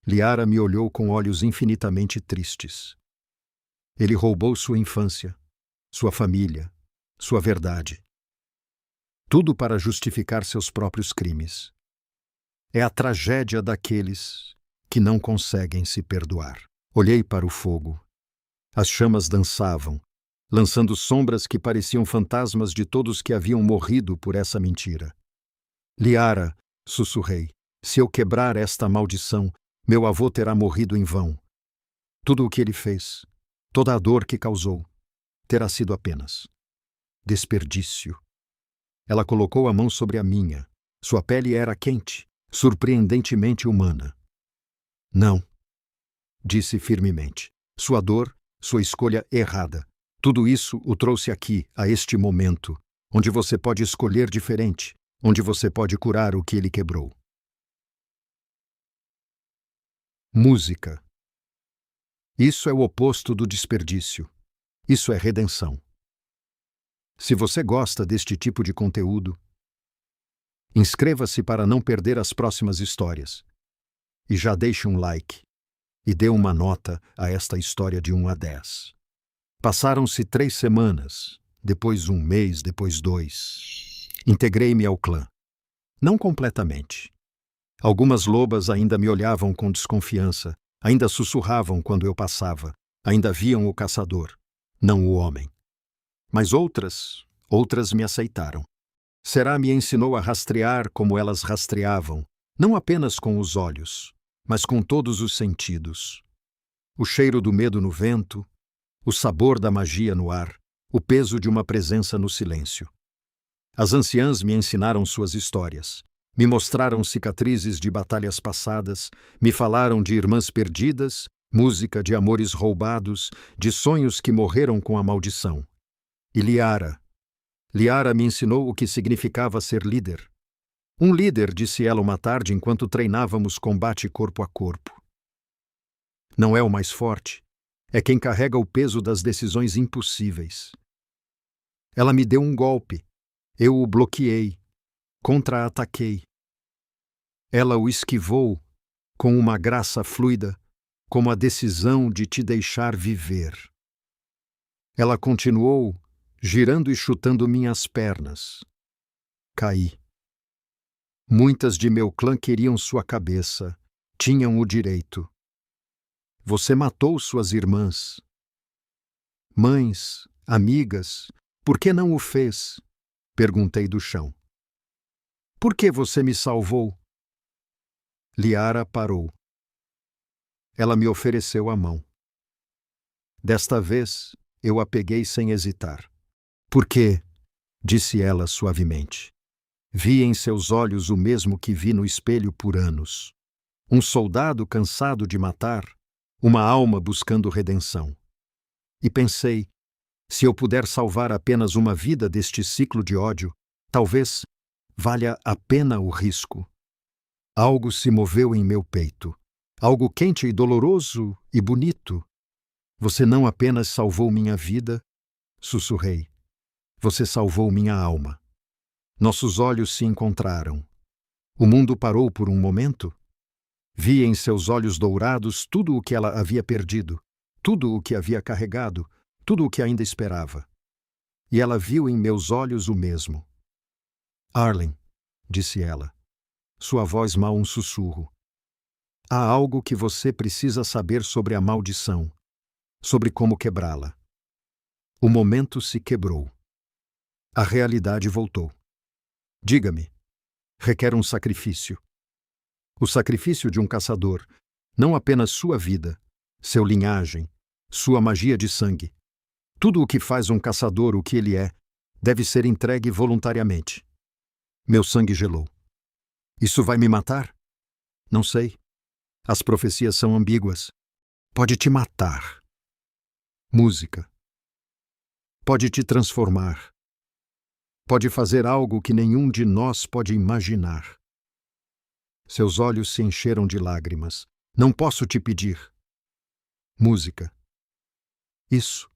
Liara me olhou com olhos infinitamente tristes. Ele roubou sua infância, sua família, sua verdade. Tudo para justificar seus próprios crimes. É a tragédia daqueles que não conseguem se perdoar. Olhei para o fogo. As chamas dançavam, lançando sombras que pareciam fantasmas de todos que haviam morrido por essa mentira. Liara, sussurrei, se eu quebrar esta maldição, meu avô terá morrido em vão. Tudo o que ele fez, toda a dor que causou, terá sido apenas desperdício. Ela colocou a mão sobre a minha. Sua pele era quente, surpreendentemente humana. Não, disse firmemente. Sua dor, sua escolha errada. Tudo isso o trouxe aqui, a este momento, onde você pode escolher diferente, onde você pode curar o que ele quebrou. Música. Isso é o oposto do desperdício. Isso é redenção. Se você gosta deste tipo de conteúdo, inscreva-se para não perder as próximas histórias. E já deixe um like. E dê uma nota a esta história de 1 a 10. Passaram-se 3 semanas, depois 1 mês, depois 2. Integrei-me ao clã. Não completamente. Algumas lobas ainda me olhavam com desconfiança, ainda sussurravam quando eu passava, ainda viam o caçador, não o homem. Mas outras me aceitaram. Será me ensinou a rastrear como elas rastreavam, não apenas com os olhos, mas com todos os sentidos. O cheiro do medo no vento, o sabor da magia no ar, o peso de uma presença no silêncio. As anciãs me ensinaram suas histórias, me mostraram cicatrizes de batalhas passadas, me falaram de irmãs perdidas, música de amores roubados, de sonhos que morreram com a maldição. E Liara me ensinou o que significava ser líder. Um líder, disse ela uma tarde enquanto treinávamos combate corpo a corpo. Não é o mais forte, é quem carrega o peso das decisões impossíveis. Ela me deu um golpe, eu o bloqueei, contra-ataquei. Ela o esquivou com uma graça fluida, como a decisão de te deixar viver. Ela continuou, girando e chutando minhas pernas. Caí. Muitas de meu clã queriam sua cabeça, tinham o direito. Você matou suas irmãs. Mães, amigas, por que não o fez? Perguntei do chão. Por que você me salvou? Liara parou. Ela me ofereceu a mão. Desta vez, eu a peguei sem hesitar. Por quê? Disse ela suavemente. Vi em seus olhos o mesmo que vi no espelho por anos. Um soldado cansado de matar, uma alma buscando redenção. E pensei, se eu puder salvar apenas uma vida deste ciclo de ódio, talvez valha a pena o risco. Algo se moveu em meu peito, algo quente e doloroso e bonito. Você não apenas salvou minha vida, sussurrei. Você salvou minha alma. Nossos olhos se encontraram. O mundo parou por um momento. Vi em seus olhos dourados tudo o que ela havia perdido, tudo o que havia carregado, tudo o que ainda esperava. E ela viu em meus olhos o mesmo. Arlen, disse ela, sua voz mal um sussurro. Há algo que você precisa saber sobre a maldição, sobre como quebrá-la. O momento se quebrou. A realidade voltou. Diga-me, requer um sacrifício. O sacrifício de um caçador, não apenas sua vida, seu linhagem, sua magia de sangue. Tudo o que faz um caçador o que ele é, deve ser entregue voluntariamente. Meu sangue gelou. Isso vai me matar? Não sei. As profecias são ambíguas. Pode te matar. Música. Pode te transformar. Pode fazer algo que nenhum de nós pode imaginar. Seus olhos se encheram de lágrimas. Não posso te pedir. Música. Isso.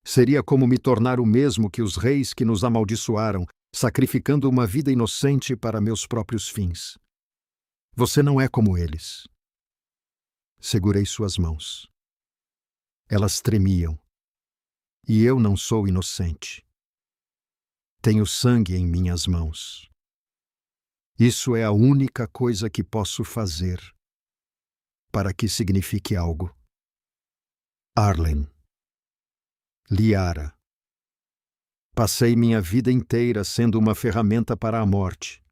Seria como me tornar o mesmo que os reis que nos amaldiçoaram, sacrificando uma vida inocente para meus próprios fins. Você não é como eles. Segurei suas mãos. Elas tremiam. E eu não sou inocente. Tenho sangue em minhas mãos. Isso é a única coisa que posso fazer para que signifique algo. Arlen. Liara. Passei minha vida inteira sendo uma ferramenta para a morte.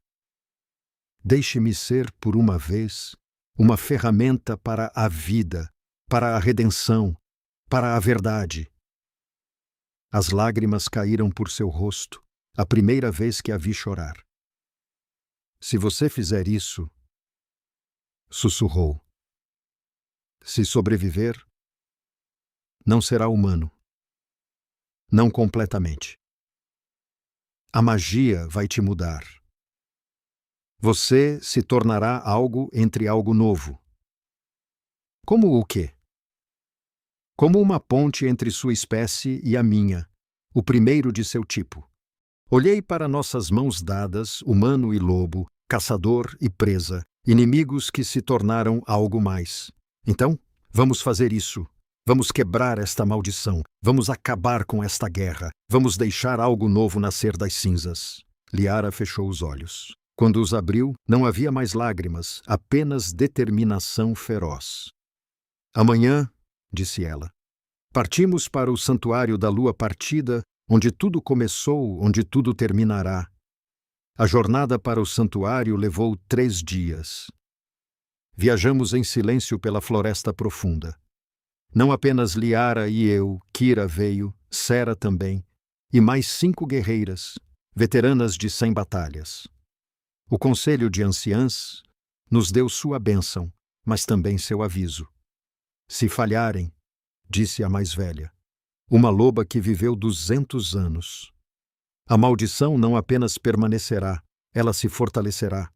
Deixe-me ser, por uma vez, uma ferramenta para a vida, para a redenção, para a verdade. As lágrimas caíram por seu rosto, a primeira vez que a vi chorar. Se você fizer isso, sussurrou. Se sobreviver, não será humano. Não completamente. A magia vai te mudar. Você se tornará algo entre algo novo. Como o quê? Como uma ponte entre sua espécie e a minha, o primeiro de seu tipo. Olhei para nossas mãos dadas, humano e lobo, caçador e presa, inimigos que se tornaram algo mais. Então, vamos fazer isso. Vamos quebrar esta maldição. Vamos acabar com esta guerra. Vamos deixar algo novo nascer das cinzas. Liara fechou os olhos. Quando os abriu, não havia mais lágrimas, apenas determinação feroz. Amanhã, disse ela, partimos para o santuário da lua partida, onde tudo começou, onde tudo terminará. A jornada para o santuário levou 3 dias. Viajamos em silêncio pela floresta profunda. Não apenas Liara e eu, Kira veio, Sera também, e mais 5 guerreiras, veteranas de 100 batalhas. O conselho de anciãs nos deu sua bênção, mas também seu aviso. Se falharem, disse a mais velha, uma loba que viveu 200 anos. A maldição não apenas permanecerá, ela se fortalecerá.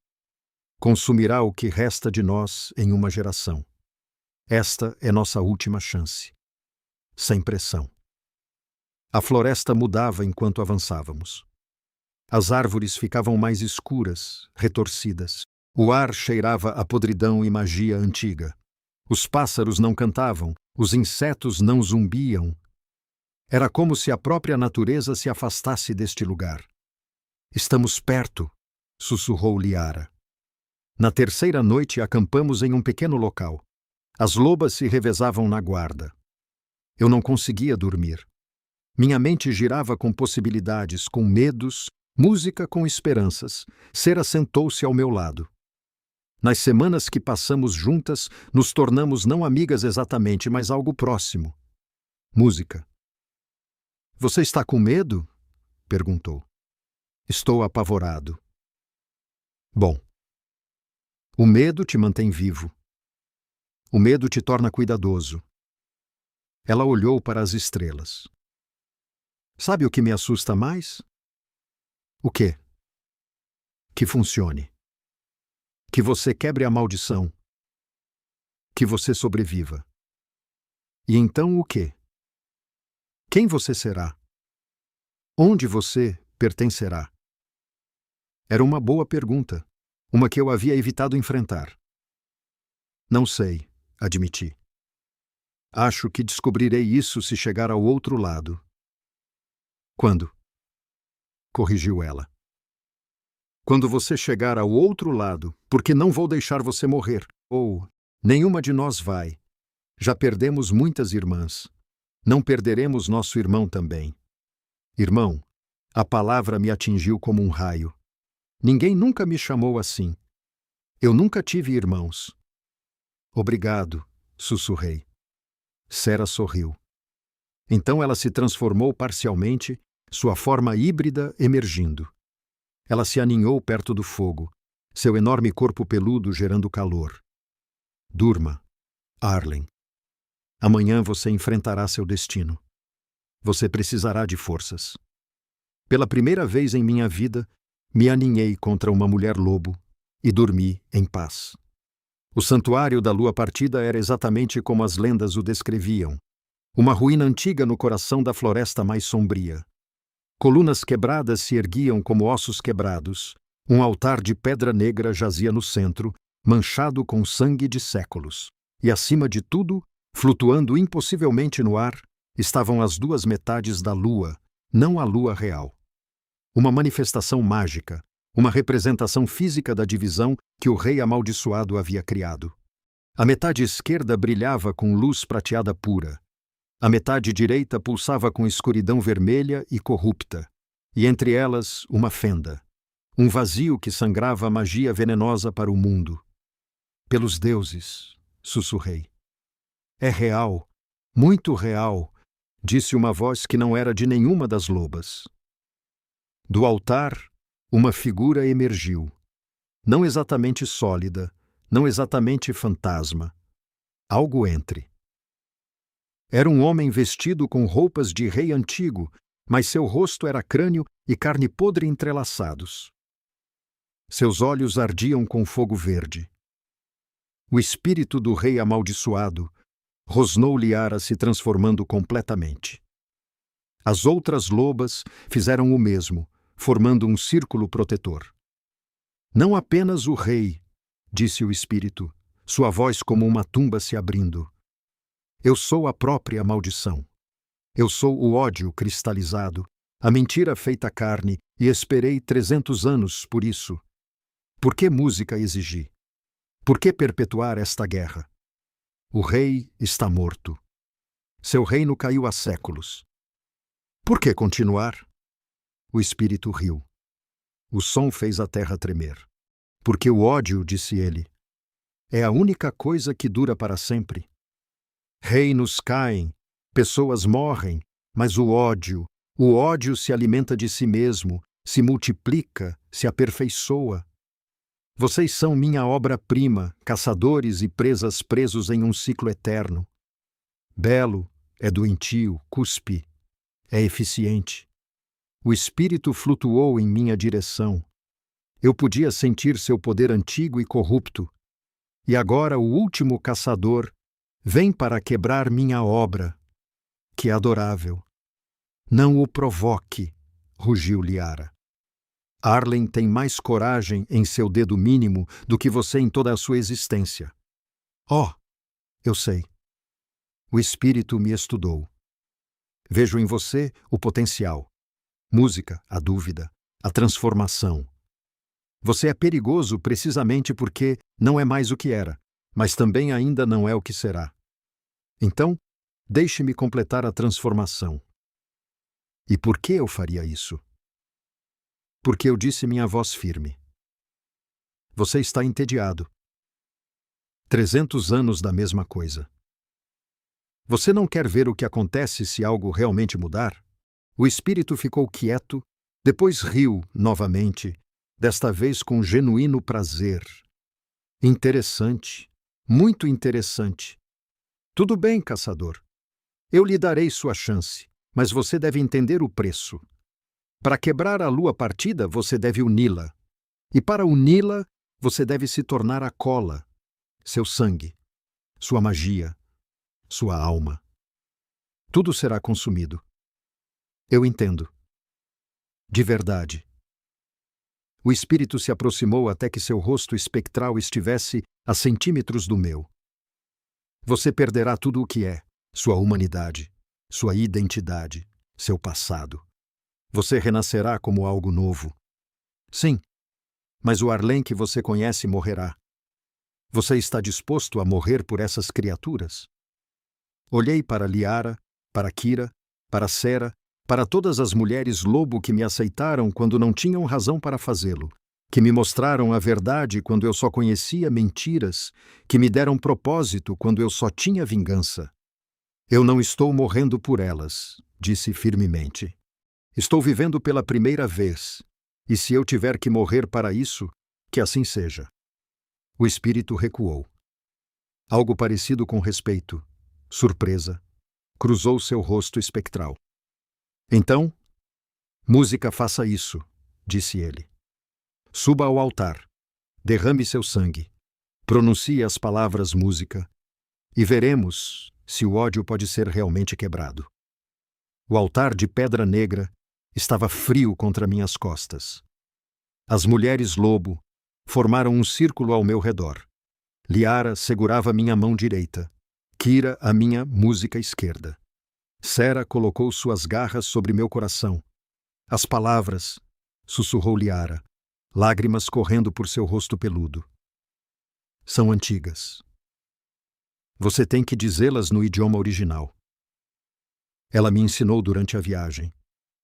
Consumirá o que resta de nós em uma geração. Esta é nossa última chance. Sem pressão. A floresta mudava enquanto avançávamos. As árvores ficavam mais escuras, retorcidas. O ar cheirava a podridão e magia antiga. Os pássaros não cantavam, os insetos não zumbiam. Era como se a própria natureza se afastasse deste lugar. Estamos perto, sussurrou Liara. Na terceira noite acampamos em um pequeno local. As lobas se revezavam na guarda. Eu não conseguia dormir. Minha mente girava com possibilidades, com medos, música com esperanças. Sera sentou-se ao meu lado. Nas semanas que passamos juntas, nos tornamos não amigas exatamente, mas algo próximo. Música. Você está com medo? Perguntou. Estou apavorado. Bom. O medo te mantém vivo. O medo te torna cuidadoso. Ela olhou para as estrelas. Sabe o que me assusta mais? O quê? Que funcione. Que você quebre a maldição. Que você sobreviva. E então o quê? Quem você será? Onde você pertencerá? Era uma boa pergunta, uma que eu havia evitado enfrentar. Não sei, admiti. Acho que descobrirei isso se chegar ao outro lado. Quando? Corrigiu ela. Quando você chegar ao outro lado, porque não vou deixar você morrer. Ou, nenhuma de nós vai. Já perdemos muitas irmãs. Não perderemos nosso irmão também. Irmão, A palavra me atingiu como um raio. Ninguém nunca me chamou assim. Eu nunca tive irmãos. Obrigado, sussurrei. Sera sorriu. Então ela se transformou parcialmente, sua forma híbrida emergindo. Ela se aninhou perto do fogo, seu enorme corpo peludo gerando calor. Durma, Arlen. Amanhã você enfrentará seu destino. Você precisará de forças. Pela primeira vez em minha vida, me aninhei contra uma mulher-lobo e dormi em paz. O santuário da lua partida era exatamente como as lendas o descreviam. Uma ruína antiga no coração da floresta mais sombria. Colunas quebradas se erguiam como ossos quebrados. Um altar de pedra negra jazia no centro, manchado com sangue de séculos. E acima de tudo, flutuando impossivelmente no ar, estavam as duas metades da lua, não a lua real. Uma manifestação mágica, uma representação física da divisão que o rei amaldiçoado havia criado. A metade esquerda brilhava com luz prateada pura. A metade direita pulsava com escuridão vermelha e corrupta, e entre elas uma fenda, um vazio que sangrava magia venenosa para o mundo. Pelos deuses, sussurrei. É real, muito real, disse uma voz que não era de nenhuma das lobas. Do altar, uma figura emergiu. Não exatamente sólida, não exatamente fantasma. Algo entre. Era um homem vestido com roupas de rei antigo, mas seu rosto era crânio e carne podre entrelaçados. Seus olhos ardiam com fogo verde. O espírito do rei amaldiçoado rosnou Liara se transformando completamente. As outras lobas fizeram o mesmo, formando um círculo protetor. Não apenas o rei, disse o espírito, sua voz como uma tumba se abrindo. Eu sou a própria maldição. Eu sou o ódio cristalizado, a mentira feita carne, e esperei 300 anos por isso. Por que música exigi? Por que perpetuar esta guerra? O rei está morto. Seu reino caiu há séculos. Por que continuar? O espírito riu. O som fez a terra tremer. Porque o ódio, disse ele, é a única coisa que dura para sempre. Reinos caem, pessoas morrem, mas o ódio se alimenta de si mesmo, se multiplica, se aperfeiçoa. Vocês são minha obra-prima, caçadores e presas presos em um ciclo eterno. Belo, é doentio, cuspe, é eficiente. O espírito flutuou em minha direção. Eu podia sentir seu poder antigo e corrupto. E agora o último caçador vem para quebrar minha obra. Que adorável. Não o provoque, rugiu Liara. Arlen tem mais coragem em seu dedo mínimo do que você em toda a sua existência. Oh, eu sei. O espírito me estudou. Vejo em você o potencial. Música, a dúvida, a transformação. Você é perigoso precisamente porque não é mais o que era, mas também ainda não é o que será. Então, deixe-me completar a transformação. E por que eu faria isso? Porque eu disse minha voz firme. Você está entediado. 300 anos da mesma coisa. Você não quer ver o que acontece se algo realmente mudar? O espírito ficou quieto, depois riu novamente, desta vez com genuíno prazer. Interessante, muito interessante. Tudo bem, caçador. Eu lhe darei sua chance, mas você deve entender o preço. Para quebrar a lua partida, você deve uni-la. E para uni-la, você deve se tornar a cola, seu sangue, sua magia, sua alma. Tudo será consumido. Eu entendo. De verdade. O espírito se aproximou até que seu rosto espectral estivesse a centímetros do meu. Você perderá tudo o que é, sua humanidade, sua identidade, seu passado. Você renascerá como algo novo. Sim, mas o Arlen que você conhece morrerá. Você está disposto a morrer por essas criaturas? Olhei para Liara, para Kira, para Sera, Para todas as mulheres lobo que me aceitaram quando não tinham razão para fazê-lo, que me mostraram a verdade quando eu só conhecia mentiras, que me deram propósito quando eu só tinha vingança. Eu não estou morrendo por elas, disse firmemente. Estou vivendo pela primeira vez, e se eu tiver que morrer para isso, que assim seja. O espírito recuou. Algo parecido com respeito, surpresa, cruzou seu rosto espectral. Então, música, faça isso, disse ele. Suba ao altar, derrame seu sangue, pronuncie as palavras música, e veremos se o ódio pode ser realmente quebrado. O altar de pedra negra estava frio contra minhas costas. As mulheres lobo formaram um círculo ao meu redor. Liara segurava minha mão direita, Kira a minha música esquerda. Sera colocou suas garras sobre meu coração. As palavras, sussurrou Liara, lágrimas correndo por seu rosto peludo. São antigas. Você tem que dizê-las no idioma original. Ela me ensinou durante a viagem.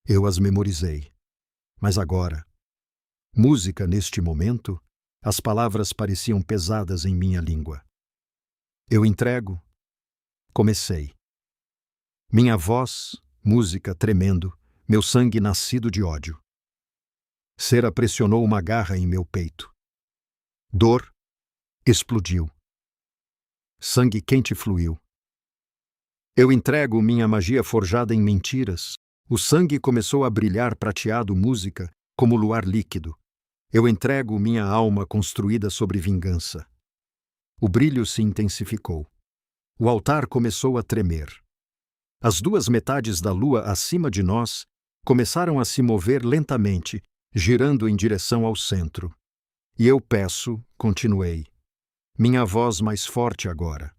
Eu as memorizei. Mas agora, música neste momento, as palavras pareciam pesadas em minha língua. Eu entrego. Comecei. Minha voz, música tremendo, meu sangue nascido de ódio. Sera pressionou uma garra em meu peito. Dor explodiu. Sangue quente fluiu. Eu entrego minha magia forjada em mentiras. O sangue começou a brilhar prateado música, como luar líquido. Eu entrego minha alma construída sobre vingança. O brilho se intensificou. O altar começou a tremer. As duas metades da lua acima de nós começaram a se mover lentamente, girando em direção ao centro. E eu peço, continuei, minha voz mais forte agora.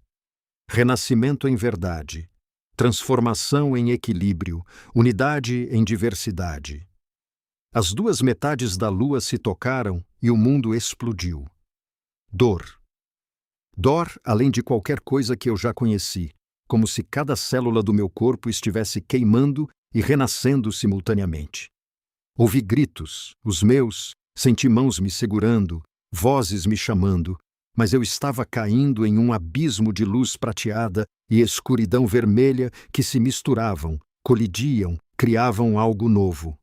Renascimento em verdade, transformação em equilíbrio, unidade em diversidade. As duas metades da lua se tocaram e o mundo explodiu. Dor. Dor além de qualquer coisa que eu já conheci, como se cada célula do meu corpo estivesse queimando e renascendo simultaneamente. Ouvi gritos, os meus, senti mãos me segurando, vozes me chamando, mas eu estava caindo em um abismo de luz prateada e escuridão vermelha que se misturavam, colidiam, criavam algo novo.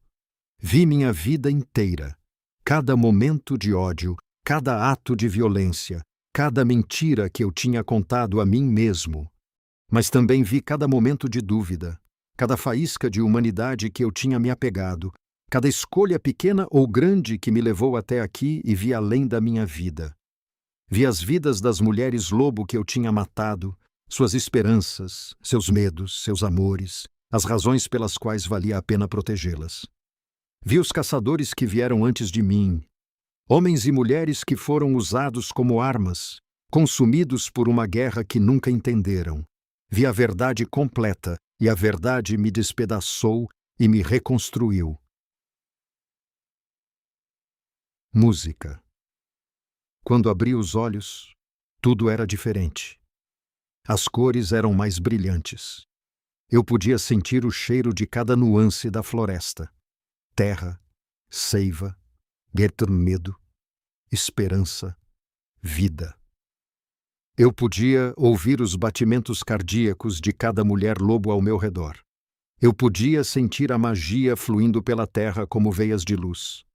Vi minha vida inteira, cada momento de ódio, cada ato de violência, cada mentira que eu tinha contado a mim mesmo. Mas também vi cada momento de dúvida, cada faísca de humanidade que eu tinha me apegado, cada escolha pequena ou grande que me levou até aqui e vi além da minha vida. Vi as vidas das mulheres lobo que eu tinha matado, suas esperanças, seus medos, seus amores, as razões pelas quais valia a pena protegê-las. Vi os caçadores que vieram antes de mim, homens e mulheres que foram usados como armas, consumidos por uma guerra que nunca entenderam. Vi a verdade completa, e a verdade me despedaçou e me reconstruiu. Música. Quando abri os olhos, tudo era diferente. As cores eram mais brilhantes. Eu podia sentir o cheiro de cada nuance da floresta. Terra, seiva, medo, esperança, vida. Eu podia ouvir os batimentos cardíacos de cada mulher lobo ao meu redor. Eu podia sentir a magia fluindo pela terra como veias de luz.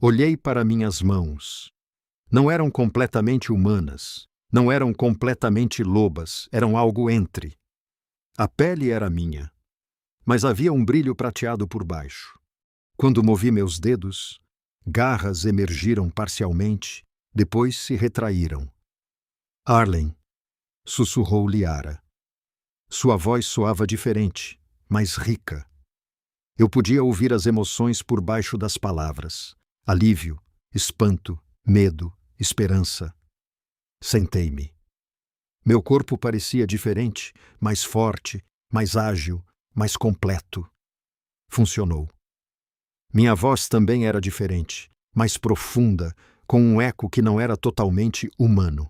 Olhei para minhas mãos. Não eram completamente humanas, não eram completamente lobas, eram algo entre. A pele era minha, mas havia um brilho prateado por baixo. Quando movi meus dedos, garras emergiram parcialmente, depois se retraíram. Arlen, sussurrou Liara. Sua voz soava diferente, mais rica. Eu podia ouvir as emoções por baixo das palavras. Alívio, espanto, medo, esperança. Sentei-me. Meu corpo parecia diferente, mais forte, mais ágil, mais completo. Funcionou. Minha voz também era diferente, mais profunda, com um eco que não era totalmente humano.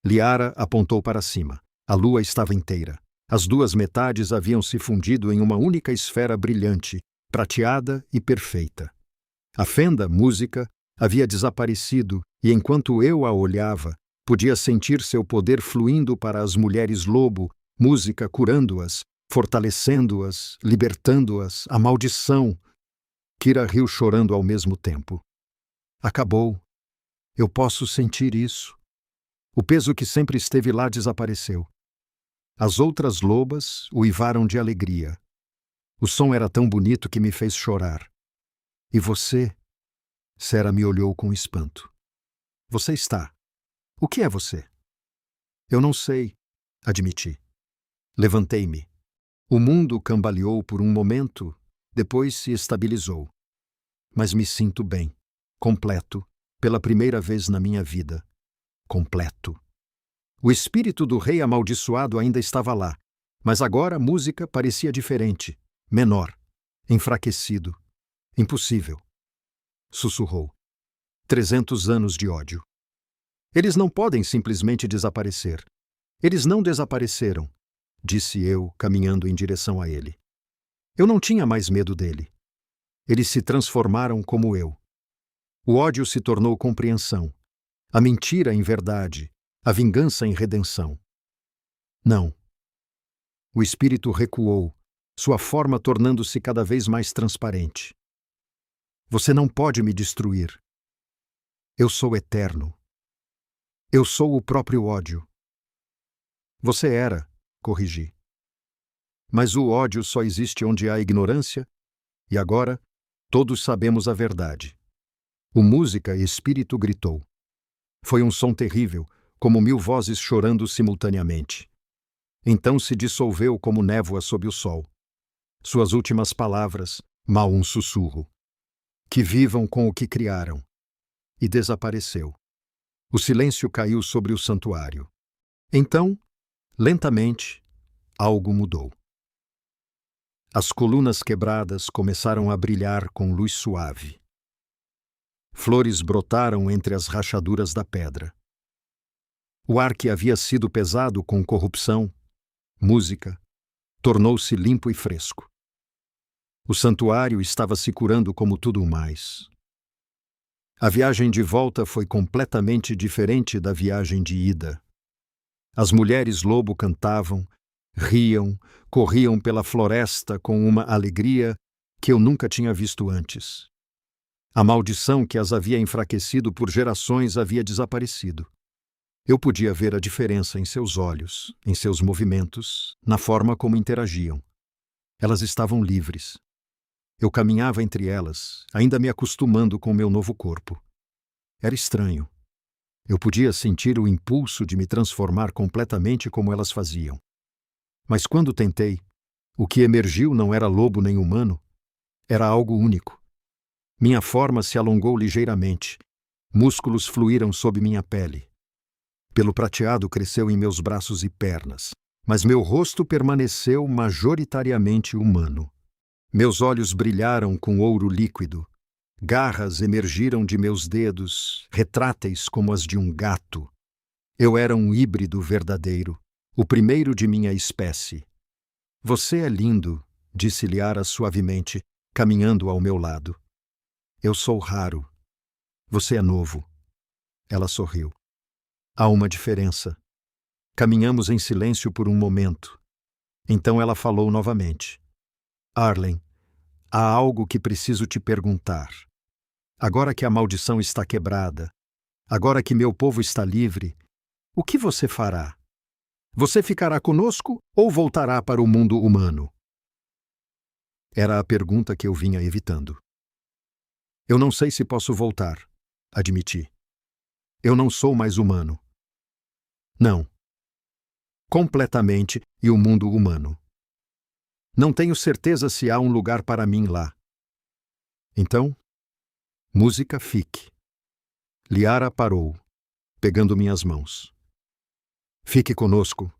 Liara apontou para cima. A lua estava inteira. As duas metades haviam se fundido em uma única esfera brilhante, prateada e perfeita. A fenda, música, havia desaparecido e, enquanto eu a olhava, podia sentir seu poder fluindo para as mulheres lobo, música curando-as, fortalecendo-as, libertando-as, a maldição. Kira riu chorando ao mesmo tempo. Acabou. Eu posso sentir isso. O peso que sempre esteve lá desapareceu. As outras lobas uivaram de alegria. O som era tão bonito que me fez chorar. E você? Sera me olhou com espanto. Você está. O que é você? Eu não sei, admiti. Levantei-me. O mundo cambaleou por um momento, depois se estabilizou. Mas me sinto bem, completo, pela primeira vez na minha vida. Completo. O espírito do rei amaldiçoado ainda estava lá, mas agora a música parecia diferente, menor, enfraquecido. Impossível. Sussurrou. 300 anos de ódio. Eles não podem simplesmente desaparecer. Eles não desapareceram, disse eu, caminhando em direção a ele. Eu não tinha mais medo dele. Eles se transformaram como eu. O ódio se tornou compreensão, a mentira em verdade, a vingança em redenção. Não. O espírito recuou, sua forma tornando-se cada vez mais transparente. Você não pode me destruir. Eu sou eterno. Eu sou o próprio ódio. Você era, corrigi. Mas o ódio só existe onde há ignorância, e agora todos sabemos a verdade. O música espírito gritou. Foi um som terrível, como 1000 vozes chorando simultaneamente. Então se dissolveu como névoa sob o sol. Suas últimas palavras, mal um sussurro. Que vivam com o que criaram. E desapareceu. O silêncio caiu sobre o santuário. Então, lentamente, algo mudou. As colunas quebradas começaram a brilhar com luz suave. Flores brotaram entre as rachaduras da pedra. O ar que havia sido pesado com corrupção, música, tornou-se limpo e fresco. O santuário estava se curando como tudo mais. A viagem de volta foi completamente diferente da viagem de ida. As mulheres lobo cantavam, riam, corriam pela floresta com uma alegria que eu nunca tinha visto antes. A maldição que as havia enfraquecido por gerações havia desaparecido. Eu podia ver a diferença em seus olhos, em seus movimentos, na forma como interagiam. Elas estavam livres. Eu caminhava entre elas, ainda me acostumando com meu novo corpo. Era estranho. Eu podia sentir o impulso de me transformar completamente como elas faziam. Mas quando tentei, o que emergiu não era lobo nem humano, era algo único. Minha forma se alongou ligeiramente, músculos fluíram sob minha pele. Pelo prateado cresceu em meus braços e pernas, mas meu rosto permaneceu majoritariamente humano. Meus olhos brilharam com ouro líquido. Garras emergiram de meus dedos, retráteis como as de um gato. Eu era um híbrido verdadeiro, o primeiro de minha espécie. Você é lindo, disse Liara suavemente, caminhando ao meu lado. Eu sou raro. Você é novo. Ela sorriu. Há uma diferença. Caminhamos em silêncio por um momento. Então ela falou novamente. Arlen, há algo que preciso te perguntar. Agora que a maldição está quebrada, agora que meu povo está livre, o que você fará? Você ficará conosco ou voltará para o mundo humano? Era a pergunta que eu vinha evitando. Eu não sei se posso voltar, admiti. Eu não sou mais humano. Não. Completamente e o mundo humano. Não tenho certeza se há um lugar para mim lá. Então, música fique. Liara parou, pegando minhas mãos. Fique conosco,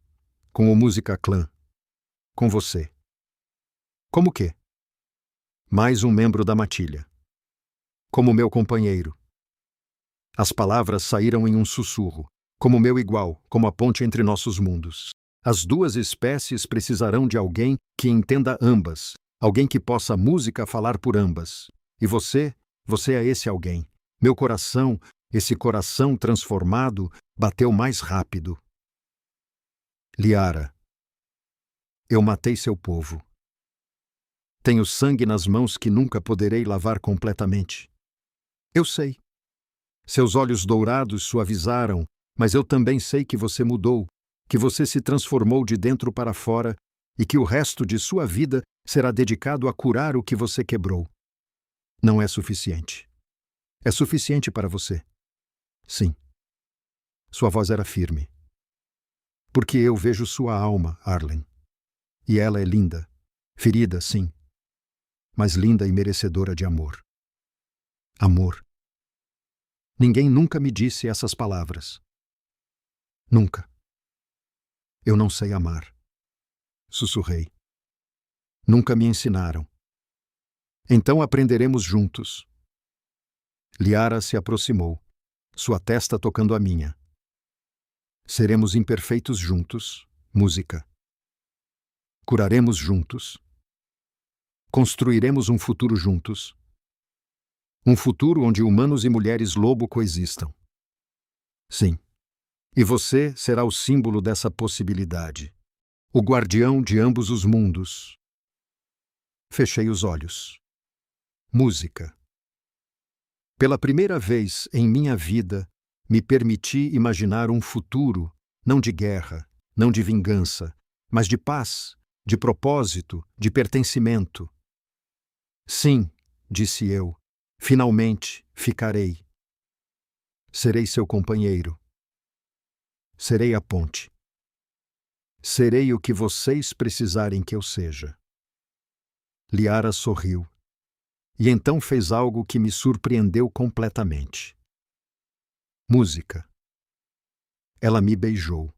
com o Música Clã, com você. Como que? Mais um membro da matilha. Como meu companheiro. As palavras saíram em um sussurro, como meu igual, como a ponte entre nossos mundos. As duas espécies precisarão de alguém que entenda ambas, alguém que possa a música falar por ambas. E você é esse alguém. Meu coração, esse coração transformado, bateu mais rápido. Liara, eu matei seu povo. Tenho sangue nas mãos que nunca poderei lavar completamente. Eu sei. Seus olhos dourados suavizaram, mas eu também sei que você mudou, que você se transformou de dentro para fora e que o resto de sua vida será dedicado a curar o que você quebrou. Não é suficiente. É suficiente para você. Sim. Sua voz era firme. Porque eu vejo sua alma, Arlen. E ela é linda. Ferida, sim. Mas linda e merecedora de amor. Amor. Ninguém nunca me disse essas palavras. Nunca. Eu não sei amar. Sussurrei. Nunca me ensinaram. Então aprenderemos juntos. Liara se aproximou, sua testa tocando a minha. Seremos imperfeitos juntos, música. Curaremos juntos. Construiremos um futuro juntos. Um futuro onde humanos e mulheres lobo coexistam. Sim. E você será o símbolo dessa possibilidade. O guardião de ambos os mundos. Fechei os olhos. Música. Pela primeira vez em minha vida, me permiti imaginar um futuro, não de guerra, não de vingança, mas de paz, de propósito, de pertencimento. Sim, disse eu, finalmente ficarei. Serei seu companheiro. Serei a ponte. Serei o que vocês precisarem que eu seja. Liara sorriu. E então fez algo que me surpreendeu completamente. Música. Ela me beijou.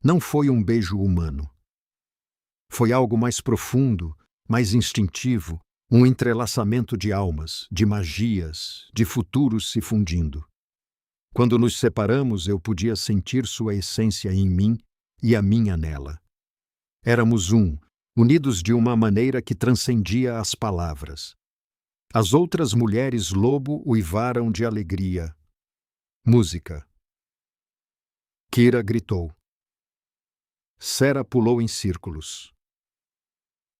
Não foi um beijo humano. Foi algo mais profundo, mais instintivo, um entrelaçamento de almas, de magias, de futuros se fundindo. Quando nos separamos, eu podia sentir sua essência em mim e a minha nela. Éramos um, unidos de uma maneira que transcendia as palavras. As outras mulheres lobo uivaram de alegria. Música. Kira gritou. Sera pulou em círculos.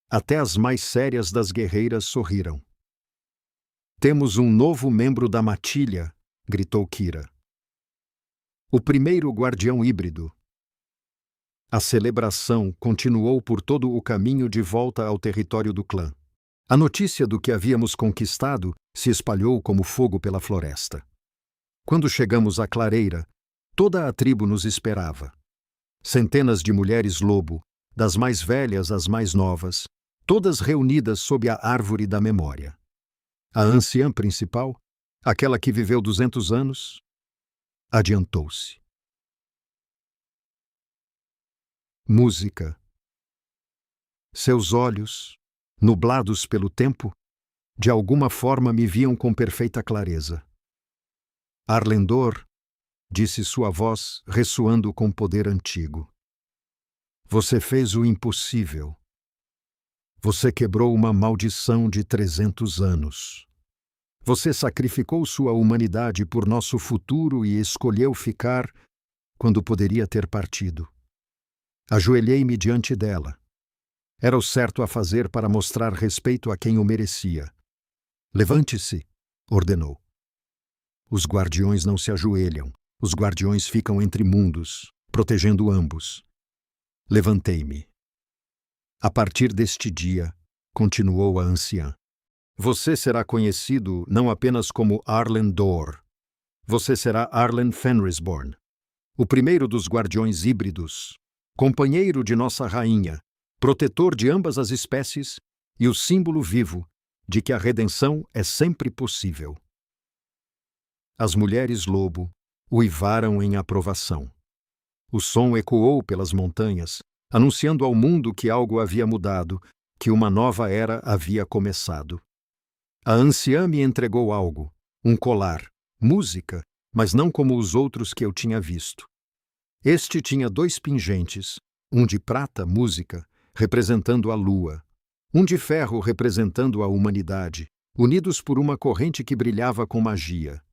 Até as mais sérias das guerreiras sorriram. Temos um novo membro da matilha, gritou Kira. O primeiro guardião híbrido. A celebração continuou por todo o caminho de volta ao território do clã. A notícia do que havíamos conquistado se espalhou como fogo pela floresta. Quando chegamos à clareira, toda a tribo nos esperava. Centenas de mulheres lobo, das mais velhas às mais novas, todas reunidas sob a árvore da memória. A anciã principal, aquela que viveu 200 anos, adiantou-se. Música. Seus olhos, nublados pelo tempo, de alguma forma me viam com perfeita clareza. Arlendor, disse sua voz, ressoando com poder antigo. Você fez o impossível. Você quebrou uma maldição de 300 anos. Você sacrificou sua humanidade por nosso futuro e escolheu ficar quando poderia ter partido. Ajoelhei-me diante dela. Era o certo a fazer para mostrar respeito a quem o merecia. Levante-se, ordenou. Os guardiões não se ajoelham. Os guardiões ficam entre mundos, protegendo ambos. Levantei-me. A partir deste dia, continuou a anciã, você será conhecido não apenas como Arlendor. Você será Arlen Fenrisborn, o primeiro dos guardiões híbridos, companheiro de nossa rainha, protetor de ambas as espécies e o símbolo vivo de que a redenção é sempre possível. As mulheres lobo uivaram em aprovação. O som ecoou pelas montanhas, anunciando ao mundo que algo havia mudado, que uma nova era havia começado. A anciã me entregou algo, um colar, música, mas não como os outros que eu tinha visto. Este tinha 2 pingentes, um de prata, música, representando a lua, um de ferro representando a humanidade, unidos por uma corrente que brilhava com magia.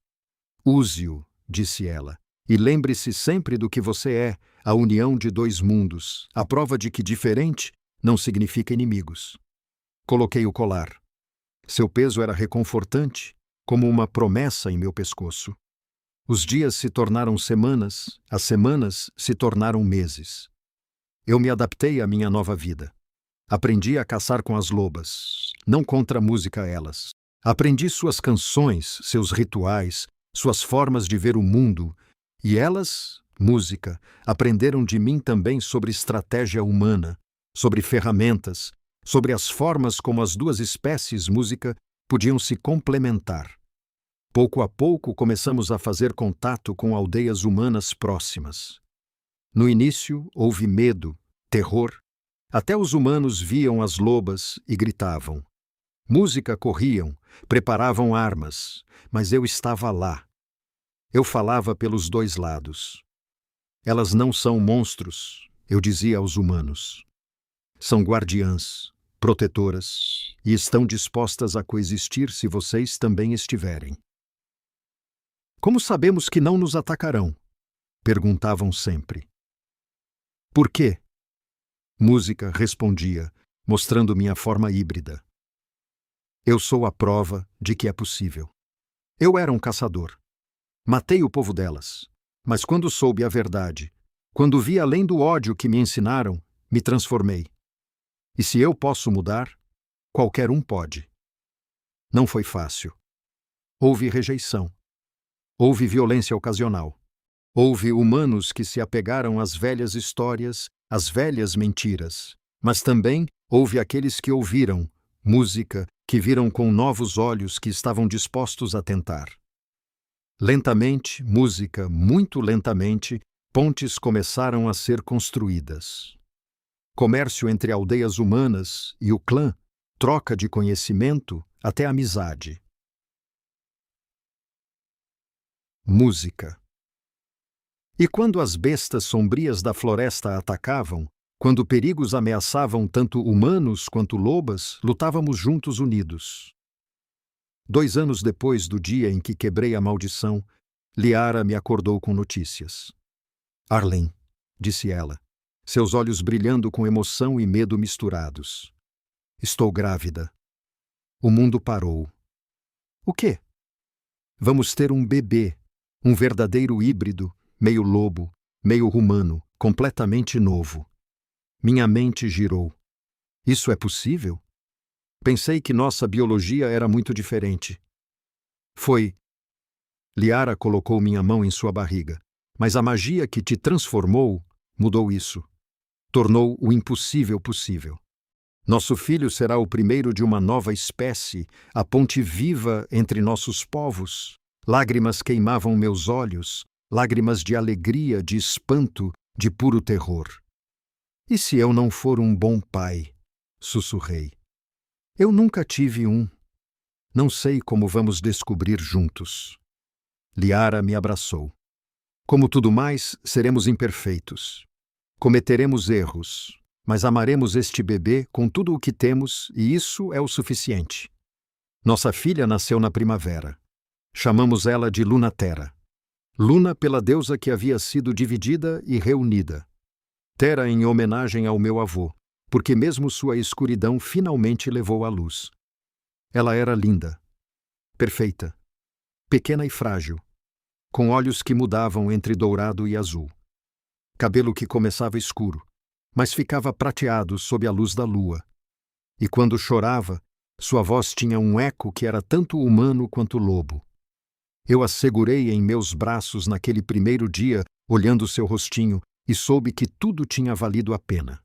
Use-o, disse ela, e lembre-se sempre do que você é, a união de 2 mundos, a prova de que diferente não significa inimigos. Coloquei o colar. Seu peso era reconfortante, como uma promessa em meu pescoço. Os dias se tornaram semanas, as semanas se tornaram meses. Eu me adaptei à minha nova vida. Aprendi a caçar com as lobas, não contra a música elas. Aprendi suas canções, seus rituais, suas formas de ver o mundo, e elas, música, aprenderam de mim também sobre estratégia humana, sobre ferramentas, sobre as formas como as 2 espécies música podiam se complementar. Pouco a pouco começamos a fazer contato com aldeias humanas próximas. No início houve medo, terror. Até os humanos viam as lobas e gritavam. Música corriam, preparavam armas, mas eu estava lá. Eu falava pelos 2 lados. Elas não são monstros, eu dizia aos humanos. São guardiãs, protetoras, e estão dispostas a coexistir se vocês também estiverem. Como sabemos que não nos atacarão? Perguntavam sempre. Por quê? Música respondia, mostrando minha forma híbrida. Eu sou a prova de que é possível. Eu era um caçador. Matei o povo delas. Mas quando soube a verdade, quando vi além do ódio que me ensinaram, me transformei. E se eu posso mudar, qualquer um pode. Não foi fácil. Houve rejeição. Houve violência ocasional. Houve humanos que se apegaram às velhas histórias, às velhas mentiras. Mas também houve aqueles que ouviram música, que viram com novos olhos, que estavam dispostos a tentar. Lentamente, música, muito lentamente, pontes começaram a ser construídas. Comércio entre aldeias humanas e o clã, troca de conhecimento até amizade. Música. E quando as bestas sombrias da floresta atacavam, quando perigos ameaçavam tanto humanos quanto lobas, lutávamos juntos unidos. 2 anos depois do dia em que quebrei a maldição, Liara me acordou com notícias. Arlen, disse ela, seus olhos brilhando com emoção e medo misturados. Estou grávida. O mundo parou. O quê? Vamos ter um bebê, um verdadeiro híbrido, meio lobo, meio humano, completamente novo. Minha mente girou. Isso é possível? Pensei que nossa biologia era muito diferente. Foi. Liara colocou minha mão em sua barriga, mas a magia que te transformou mudou isso. Tornou o impossível possível. Nosso filho será o primeiro de uma nova espécie, a ponte viva entre nossos povos. Lágrimas queimavam meus olhos, lágrimas de alegria, de espanto, de puro terror. E se eu não for um bom pai? Sussurrei. Eu nunca tive um. Não sei como vamos descobrir juntos. Liara me abraçou. Como tudo mais, seremos imperfeitos. Cometeremos erros, mas amaremos este bebê com tudo o que temos e isso é o suficiente. Nossa filha nasceu na primavera. Chamamos ela de Luna-Terra. Luna pela deusa que havia sido dividida e reunida. Terra em homenagem ao meu avô, porque mesmo sua escuridão finalmente levou à luz. Ela era linda, perfeita, pequena e frágil, com olhos que mudavam entre dourado e azul. Cabelo que começava escuro, mas ficava prateado sob a luz da lua. E quando chorava, sua voz tinha um eco que era tanto humano quanto lobo. Eu a segurei em meus braços naquele primeiro dia, olhando seu rostinho, e soube que tudo tinha valido a pena.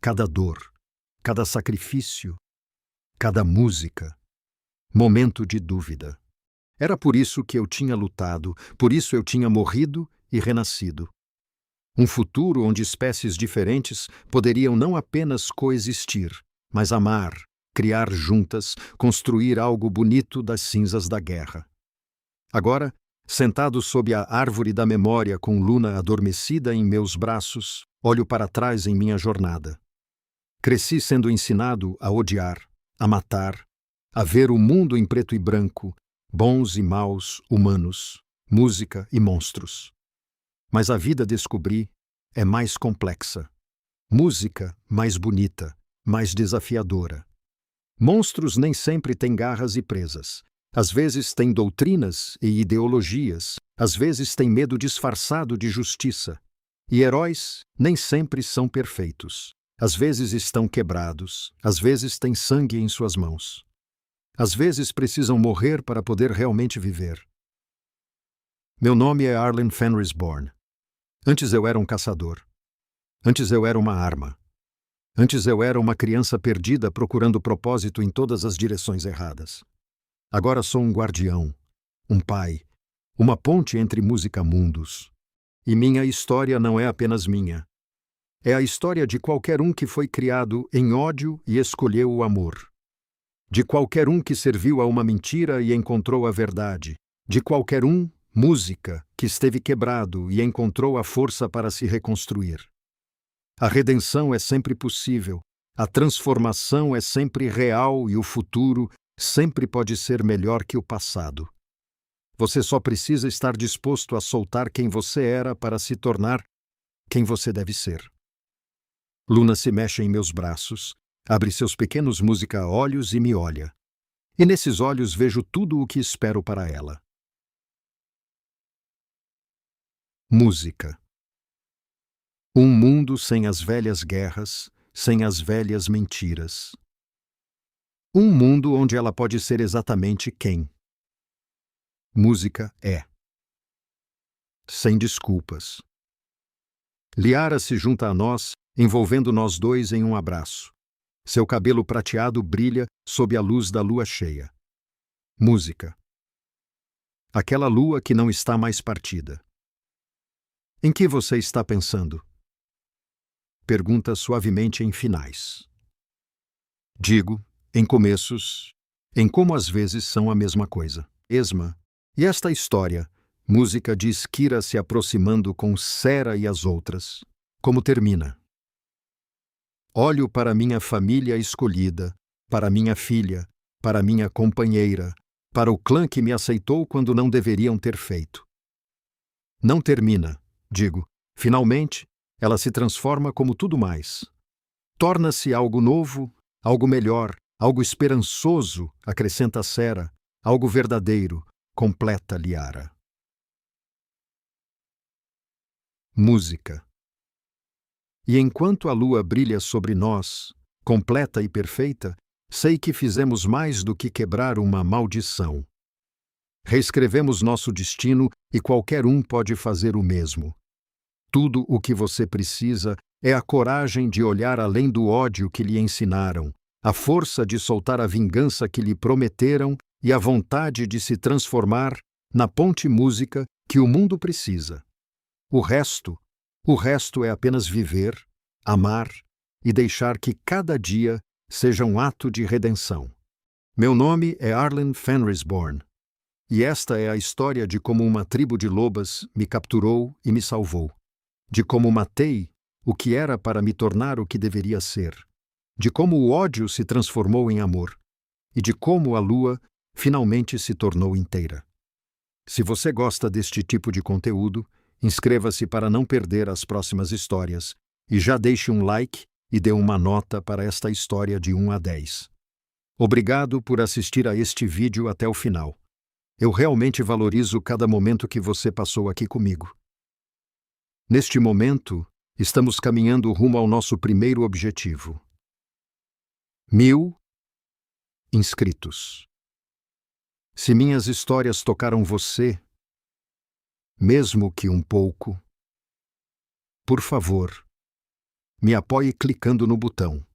Cada dor, cada sacrifício, cada música, momento de dúvida. Era por isso que eu tinha lutado, por isso eu tinha morrido e renascido. Um futuro onde espécies diferentes poderiam não apenas coexistir, mas amar, criar juntas, construir algo bonito das cinzas da guerra. Agora, Sentado sob a árvore da memória com Luna adormecida em meus braços, olho para trás em minha jornada. Cresci sendo ensinado a odiar, a matar, a ver o mundo em preto e branco, bons e maus, humanos, música e monstros. Mas a vida, descobri, é mais complexa. Música mais bonita, mais desafiadora. Monstros nem sempre têm garras e presas. Às vezes têm doutrinas e ideologias, às vezes têm medo disfarçado de justiça. E heróis nem sempre são perfeitos. Às vezes estão quebrados, às vezes têm sangue em suas mãos. Às vezes precisam morrer para poder realmente viver. Meu nome é Arlen Fenris Born. Antes eu era um caçador. Antes eu era uma arma. Antes eu era uma criança perdida procurando propósito em todas as direções erradas. Agora sou um guardião, um pai, uma ponte entre música-mundos. E minha história não é apenas minha. É a história de qualquer um que foi criado em ódio e escolheu o amor. De qualquer um que serviu a uma mentira e encontrou a verdade. De qualquer um, música, que esteve quebrado e encontrou a força para se reconstruir. A redenção é sempre possível, a transformação é sempre real e o futuro sempre pode ser melhor que o passado. Você só precisa estar disposto a soltar quem você era para se tornar quem você deve ser. Luna se mexe em meus braços, abre seus pequenos música-olhos e me olha. E nesses olhos vejo tudo o que espero para ela. Música. Um mundo sem as velhas guerras, sem as velhas mentiras. Um mundo onde ela pode ser exatamente quem música é. Sem desculpas. Liara se junta a nós, envolvendo nós dois em um abraço. Seu cabelo prateado brilha sob a luz da lua cheia. Música. Aquela lua que não está mais partida. Em que você está pensando? Pergunta suavemente em finais. Digo, em começos, em como às vezes são a mesma coisa. Esma. E esta história, música de Skira se aproximando com Sera e as outras, como termina? Olho para minha família escolhida, para minha filha, para minha companheira, para o clã que me aceitou quando não deveriam ter feito. Não termina, digo. Finalmente, ela se transforma como tudo mais. Torna-se algo novo, algo melhor, algo esperançoso, acrescenta Sera, algo verdadeiro, completa Liara. Música. E enquanto a lua brilha sobre nós, completa e perfeita, sei que fizemos mais do que quebrar uma maldição. Reescrevemos nosso destino e qualquer um pode fazer o mesmo. Tudo o que você precisa é a coragem de olhar além do ódio que lhe ensinaram, a força de soltar a vingança que lhe prometeram e a vontade de se transformar na ponte música que o mundo precisa. O resto é apenas viver, amar e deixar que cada dia seja um ato de redenção. Meu nome é Arlen Fenris Born, e esta é a história de como uma tribo de lobas me capturou e me salvou. De como matei o que era para me tornar o que deveria ser. De como o ódio se transformou em amor. E de como a lua finalmente se tornou inteira. Se você gosta deste tipo de conteúdo, inscreva-se para não perder as próximas histórias e já deixe um like e dê uma nota para esta história de 1 a 10. Obrigado por assistir a este vídeo até o final. Eu realmente valorizo cada momento que você passou aqui comigo. Neste momento, estamos caminhando rumo ao nosso primeiro objetivo. 1000 inscritos. Se minhas histórias tocaram você, mesmo que um pouco, por favor, me apoie clicando no botão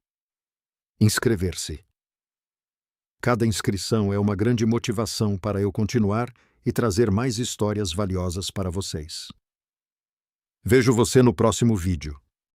inscrever-se. Cada inscrição é uma grande motivação para eu continuar e trazer mais histórias valiosas para vocês. Vejo você no próximo vídeo.